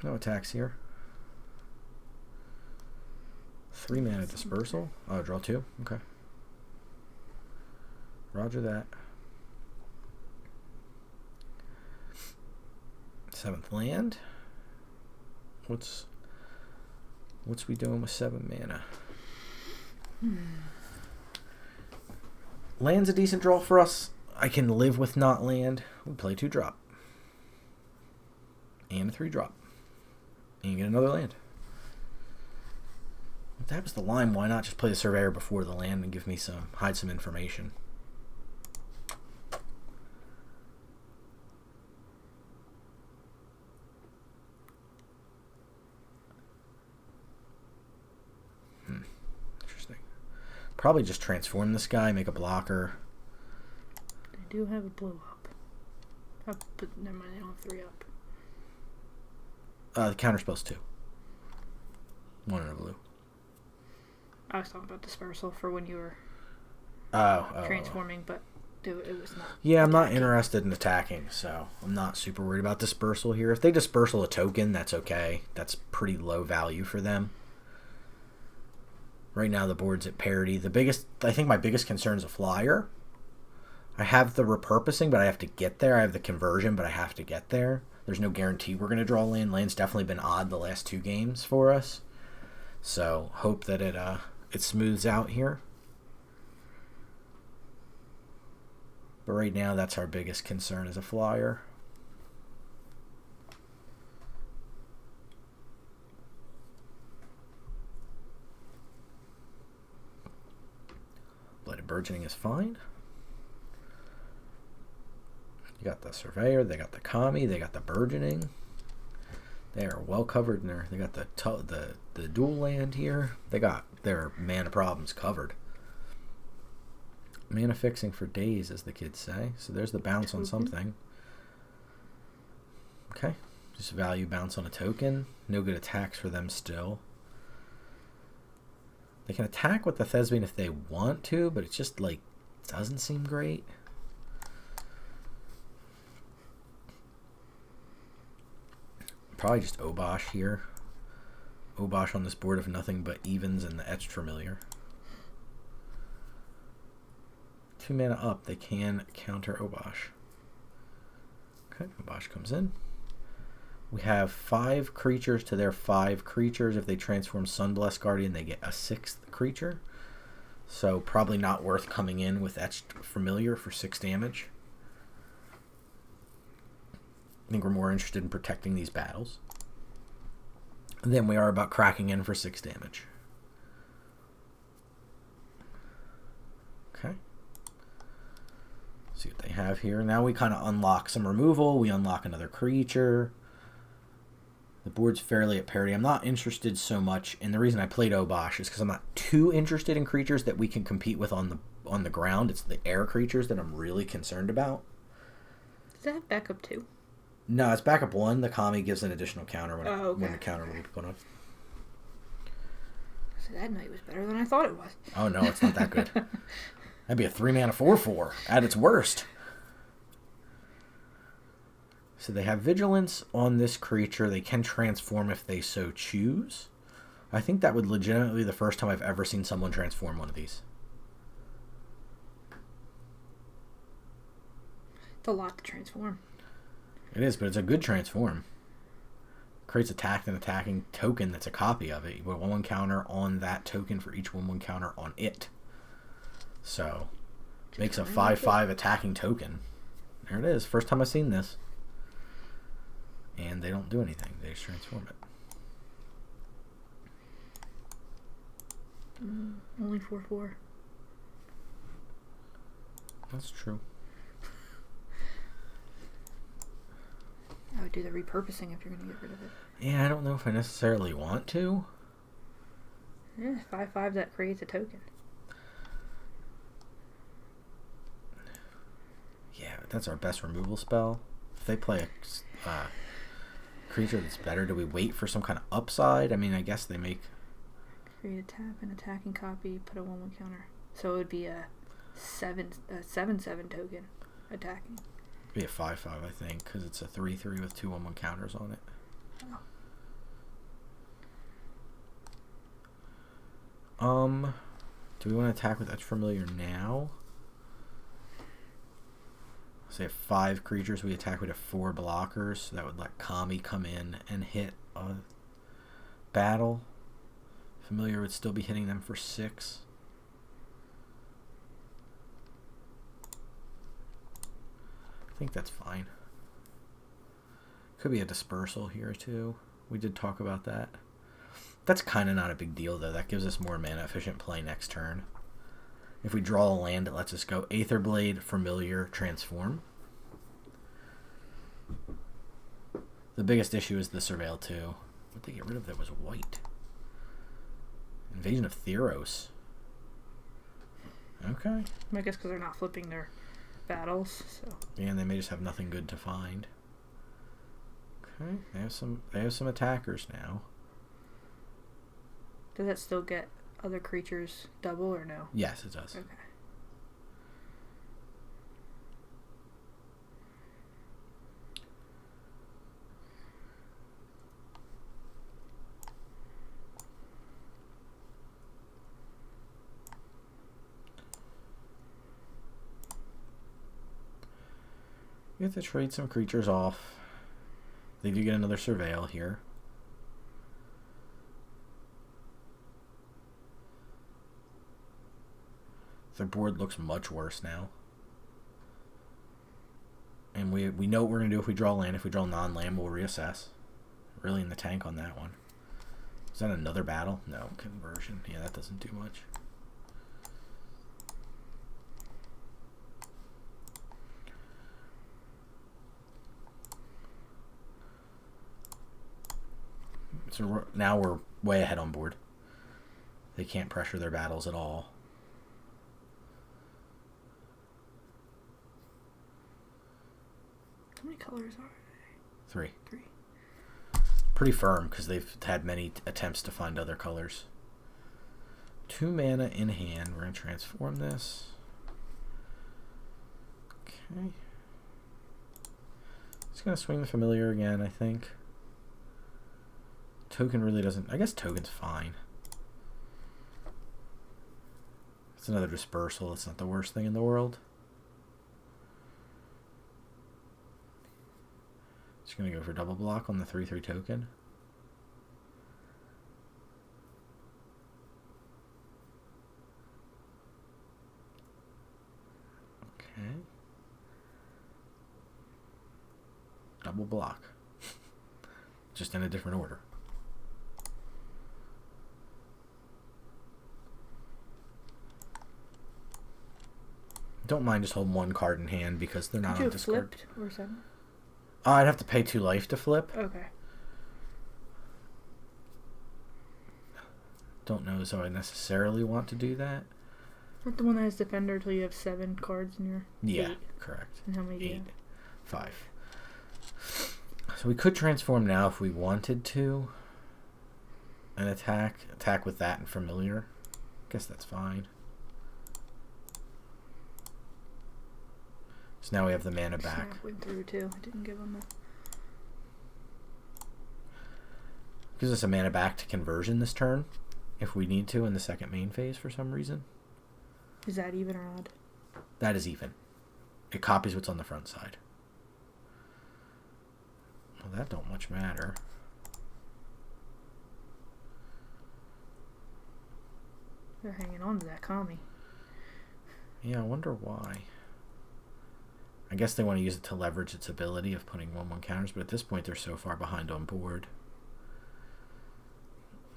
No attacks here. 3 mana dispersal. Oh, draw 2. Okay. Roger that. 7th land. What's we doing with 7 mana? Land's a decent draw for us. I can live with not land. We play 2 drop. And a 3 drop. And you get another land. If that was the line, why not just play the Surveyor before the land and give me hide some information? Interesting. Probably just transform this guy, make a blocker. They do have a blue up. But never mind, they don't have 3 up. The counterspell's 2. 1 in a blue. I was talking about dispersal for when you were transforming, but it was not. Yeah, I'm not interested in attacking, so I'm not super worried about dispersal here. If they dispersal a token, that's okay. That's pretty low value for them. Right now, the board's at parity. I think my biggest concern is a flyer. I have the repurposing, but I have to get there. I have the conversion, but I have to get there. There's no guarantee we're going to draw land. Land's definitely been odd the last 2 games for us. So, hope that it smooths out here. But right now, that's our biggest concern as a flyer. Blighted Burgeoning is fine. You got the Surveyor, they got the Kami, they got the Burgeoning. They are well covered in there. They got the dual land here. They got their mana problems covered. Mana fixing for days, as the kids say. So there's the bounce on something. Okay. Just value bounce on a token. No good attacks for them still. They can attack with the Thespian if they want to, but it just, like, doesn't seem great. Probably just Obosh here. Obosh on this board of nothing but evens and the Etched Familiar. 2 mana up, they can counter Obosh. Okay, Obosh comes in. We have 5 creatures to their 5 creatures. If they transform Sunblessed Guardian, they get a 6th creature. So probably not worth coming in with Etched Familiar for 6 damage. I think we're more interested in protecting these battles than we are about cracking in for 6 damage. Okay. See what they have here. Now we kind of unlock some removal. We unlock another creature. The board's fairly at parity. I'm not interested so much, and the reason I played Obosh is because I'm not too interested in creatures that we can compete with on the ground. It's the air creatures that I'm really concerned about. Does that have backup too? No, it's backup 1. The Kami gives an additional counter when, okay. when the counter will be put on. So that night was better than I thought it was. Oh no, it's not that good. That'd be a 3-mana 4/4 at its worst. So they have Vigilance on this creature. They can transform if they so choose. I think that would legitimately be the first time I've ever seen someone transform one of these. It's a lot to transform. It is, but it's a good transform. Creates attacked and attacking token that's a copy of it. You put 1/1 counter on that token for each 1/1 counter on it. So, makes a 5/5 attacking token. There it is. First time I've seen this. And they don't do anything. They just transform it. Only 4/4. That's true. I would do the repurposing if you're going to get rid of it. Yeah, I don't know if I necessarily want to. Yeah, 5/5 that creates a token. Yeah, but that's our best removal spell. If they play a creature that's better, do we wait for some kind of upside? I mean, I guess they make... Create a tap, an attacking copy, put a 1/1 counter. So it would be a 7/7 token attacking. Be a 5/5, I think, because it's a 3/3 with 2 1/1 counters on it. Oh. Do we want to attack with Etched Familiar now? Say have 5 creatures, we attack with 4 blockers, so that would let Kami come in and hit a battle. Familiar would still be hitting them for 6. I think that's fine. Could be a dispersal here too. We did talk about that. That's kind of not a big deal though. That gives us more mana efficient play next turn. If we draw a land, it lets us go Aetherblade, Familiar, Transform. The biggest issue is the Surveil too. What they get rid of that was white. Invasion of Theros. Okay. I guess because they're not flipping their battles, so. Yeah, and they may just have nothing good to find. Okay, they have some attackers now. Does that still get other creatures double or no? Yes, it does. Okay. We have to trade some creatures off. They do get another Surveil here. Their board looks much worse now. And we know what we're going to do if we draw land. If we draw non-land, we'll reassess. Really in the tank on that one. Is that another battle? No, conversion. Yeah, that doesn't do much. So now we're way ahead on board. They can't pressure their battles at all. How many colors are they? 3. 3. Pretty firm because they've had many attempts to find other colors. 2 mana in hand. We're going to transform this. Okay. Just going to swing the familiar again, I think. Token really doesn't... I guess token's fine. It's another dispersal. It's not the worst thing in the world. Just going to go for double block on the 3/3 token. Okay. Double block. Just in a different order. Don't mind just holding 1 card in hand because they're not on discard. Flipped or something? I'd have to pay 2 life to flip. Okay. Don't know as though I necessarily want to do that. Not the one that has defender till you have 7 cards in your... Yeah, 8. correct. And how many do you 8. have? 5. So we could transform now if we wanted to. And attack with that and familiar. Guess that's fine. So now we have the mana back. Snap went through too. I didn't give him a... Gives us a mana back to conversion this turn, if we need to in the second main phase for some reason. Is that even or odd? That is even. It copies what's on the front side. Well, that don't much matter. They're hanging on to that Kami. Yeah, I wonder why. I guess they want to use it to leverage its ability of putting 1/1 counters, but at this point they're so far behind on board.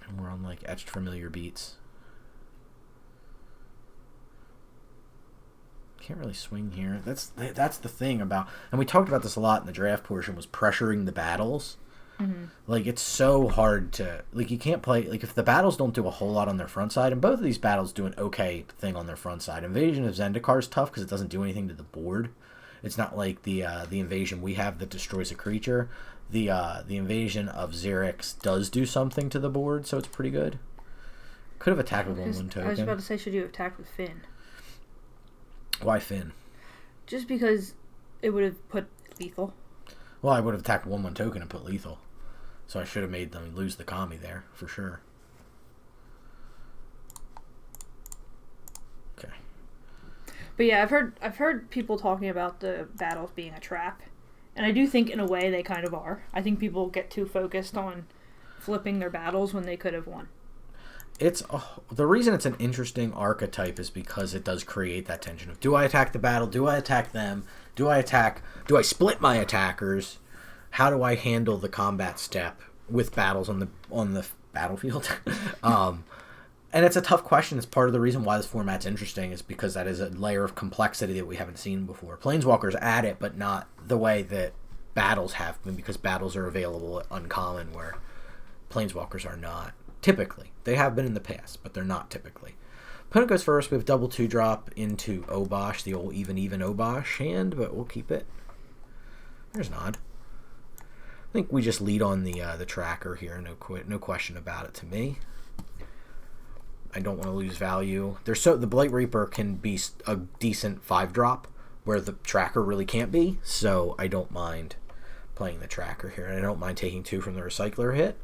And we're on like etched familiar beats. Can't really swing here. That's the thing about, and we talked about this a lot in the draft portion, was pressuring the battles. Mm-hmm. Like, it's so hard to, like, you can't play, like, if the battles don't do a whole lot on their front side, and both of these battles do an okay thing on their front side. Invasion of Zendikar is tough because it doesn't do anything to the board. It's not like the invasion we have that destroys a creature. The invasion of Xerix does do something to the board, so it's pretty good. Could have attacked with 1/1 token. I was about to say, should you attack with Finn? Why Finn? Just because it would have put lethal. Well, I would have attacked 1/1 token and put lethal. So I should have made them lose the Kami there, for sure. Okay. But yeah, I've heard people talking about the battles being a trap. And I do think in a way they kind of are. I think people get too focused on flipping their battles when they could have won. It's the reason it's an interesting archetype is because it does create that tension of, do I attack the battle? Do I attack them? Do I split my attackers? How do I handle the combat step with battles on the battlefield? And it's a tough question. It's part of the reason why this format's interesting, is because that is a layer of complexity that we haven't seen before. Planeswalkers add it, but not the way that battles have been, because battles are available at uncommon where Planeswalkers are not. Typically. They have been in the past, but they're not typically. Opponent goes first. We have double 2-drop into Obosh, the old even Obosh hand, but we'll keep it. There's Nod. I think we just lead on the tracker here. No question about it to me. I don't want to lose value. The Blight Reaper can be a decent 5-drop where the tracker really can't be, so I don't mind playing the tracker here, and I don't mind taking 2 from the Recycler hit.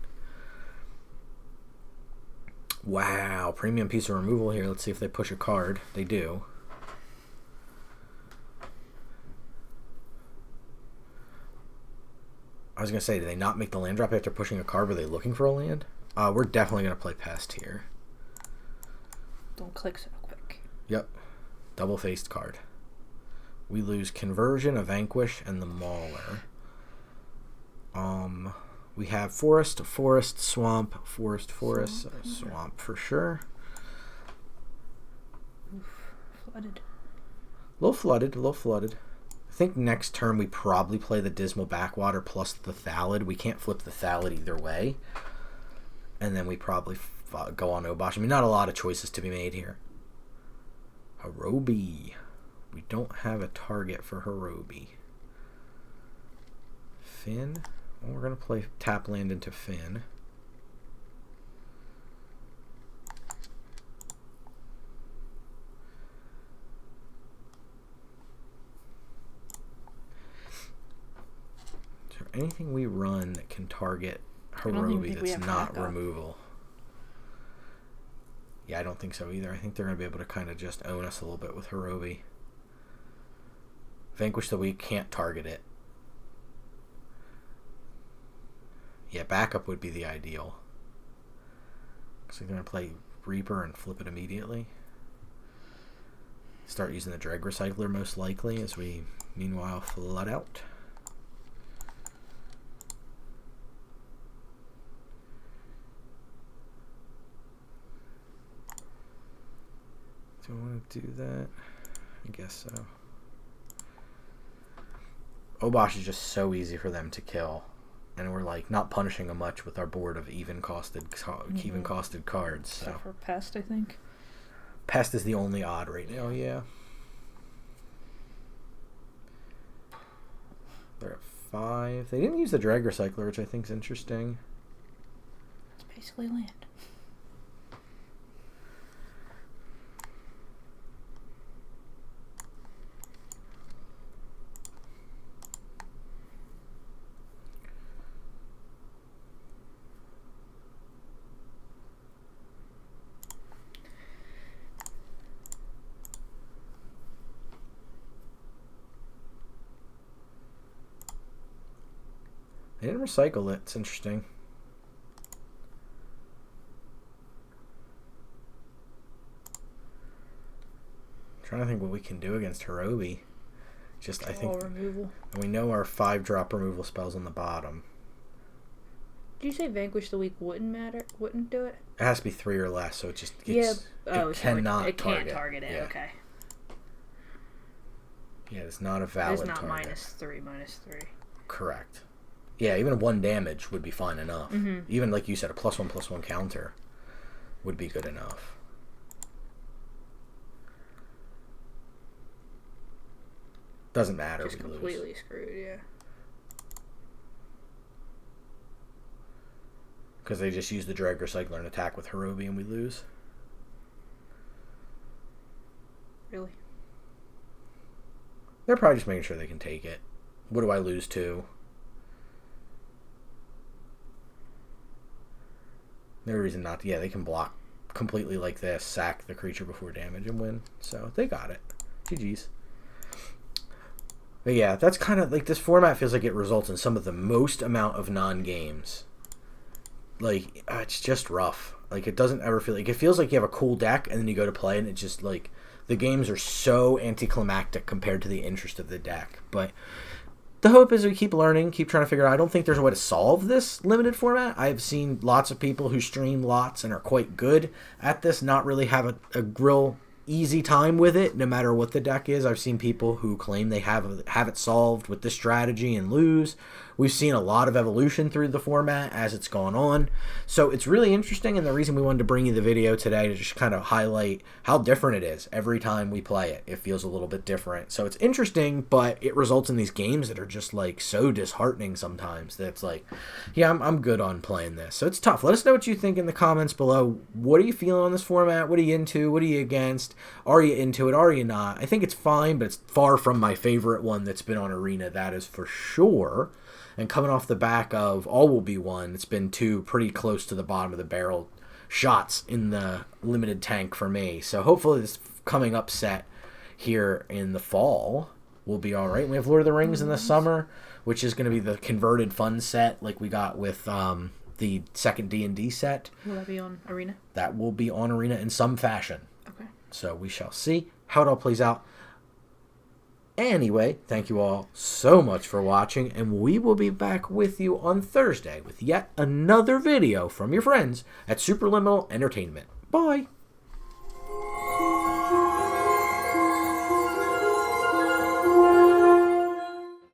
Wow, premium piece of removal here. Let's see if they push a card. They do. I was going to say, do they not make the land drop after pushing a card? Were they looking for a land? We're definitely going to play Pest here. Don't click so quick. Yep. Double-faced card. We lose Conversion, a Vanquish, and the Mauler. We have Forest, Swamp, Forest, Swamp for sure. Oof, flooded. A little flooded. I think next turn we probably play the Dismal Backwater plus the Thallid. We can't flip the Thallid either way. And then we probably go on Obosh. I mean, not a lot of choices to be made here. Harobi. We don't have a target for Harobi. Finn. Well, we're going to play tap land into Finn. Is there anything we run that can target Harobi that's not removal? Yeah, I don't think so either. I think they're going to be able to kind of just own us a little bit with Harobi. Vanquish the Weak, can't target it. Yeah, backup would be the ideal. So they're going to play Reaper and flip it immediately. Start using the Dreg Recycler most likely as we, meanwhile, flood out. Do I want to do that? I guess so. Obosh is just so easy for them to kill. And we're like not punishing them much with our board of even costed cards. So. Except for Pest, I think. Pest is the only odd right now, yeah. They're at 5. They didn't use the Drag Recycler, which I think is interesting. It's basically land. They didn't recycle it. It's interesting. I'm trying to think what we can do against Harobi. Just I think removal. And we know our 5-drop removal spells on the bottom. Did you say Vanquish the Weak wouldn't do it? It has to be 3 or less, so it just gets it cannot it can't target it. Yeah. Okay. Yeah, it's not a valid target. It's not target. -3. Correct. Yeah, even 1 damage would be fine enough. Mm-hmm. Even like you said, a +1/+1 counter would be good enough. Doesn't matter. Just completely screwed, yeah. Because they just use the Drag Recycler and attack with Harobi and we lose. Really? They're probably just making sure they can take it. What do I lose to? No reason not to. Yeah, they can block completely like this, sack the creature before damage and win. So they got it. GG's. But yeah, that's kind of like this format feels like it results in some of the most amount of non-games. Like, it's just rough. Like, it doesn't ever feel like... It feels like you have a cool deck and then you go to play and it just like... The games are so anticlimactic compared to the interest of the deck. But the hope is we keep learning, keep trying to figure out. I don't think there's a way to solve this limited format. I've seen lots of people who stream lots and are quite good at this not really have a real easy time with it, no matter what the deck is. I've seen people who claim they have it solved with this strategy and lose. We've seen a lot of evolution through the format as it's gone on. So it's really interesting, and the reason we wanted to bring you the video today to just kind of highlight how different it is every time we play it. It feels a little bit different. So it's interesting, but it results in these games that are just like so disheartening sometimes that it's like, yeah, I'm good on playing this. So it's tough. Let us know what you think in the comments below. What are you feeling on this format? What are you into? What are you against? Are you into it? Are you not? I think it's fine, but it's far from my favorite one that's been on Arena. That is for sure. And coming off the back of All Will Be One, it's been 2 pretty close to the bottom of the barrel shots in the limited tank for me. So hopefully this coming up set here in the fall will be all right. We have Lord of the Rings in the summer, which is going to be the converted fun set like we got with the second D&D set. Will that be on Arena? That will be on Arena in some fashion. Okay. So we shall see how it all plays out. Anyway, thank you all so much for watching, and we will be back with you on Thursday with yet another video from your friends at Superliminal Entertainment. Bye!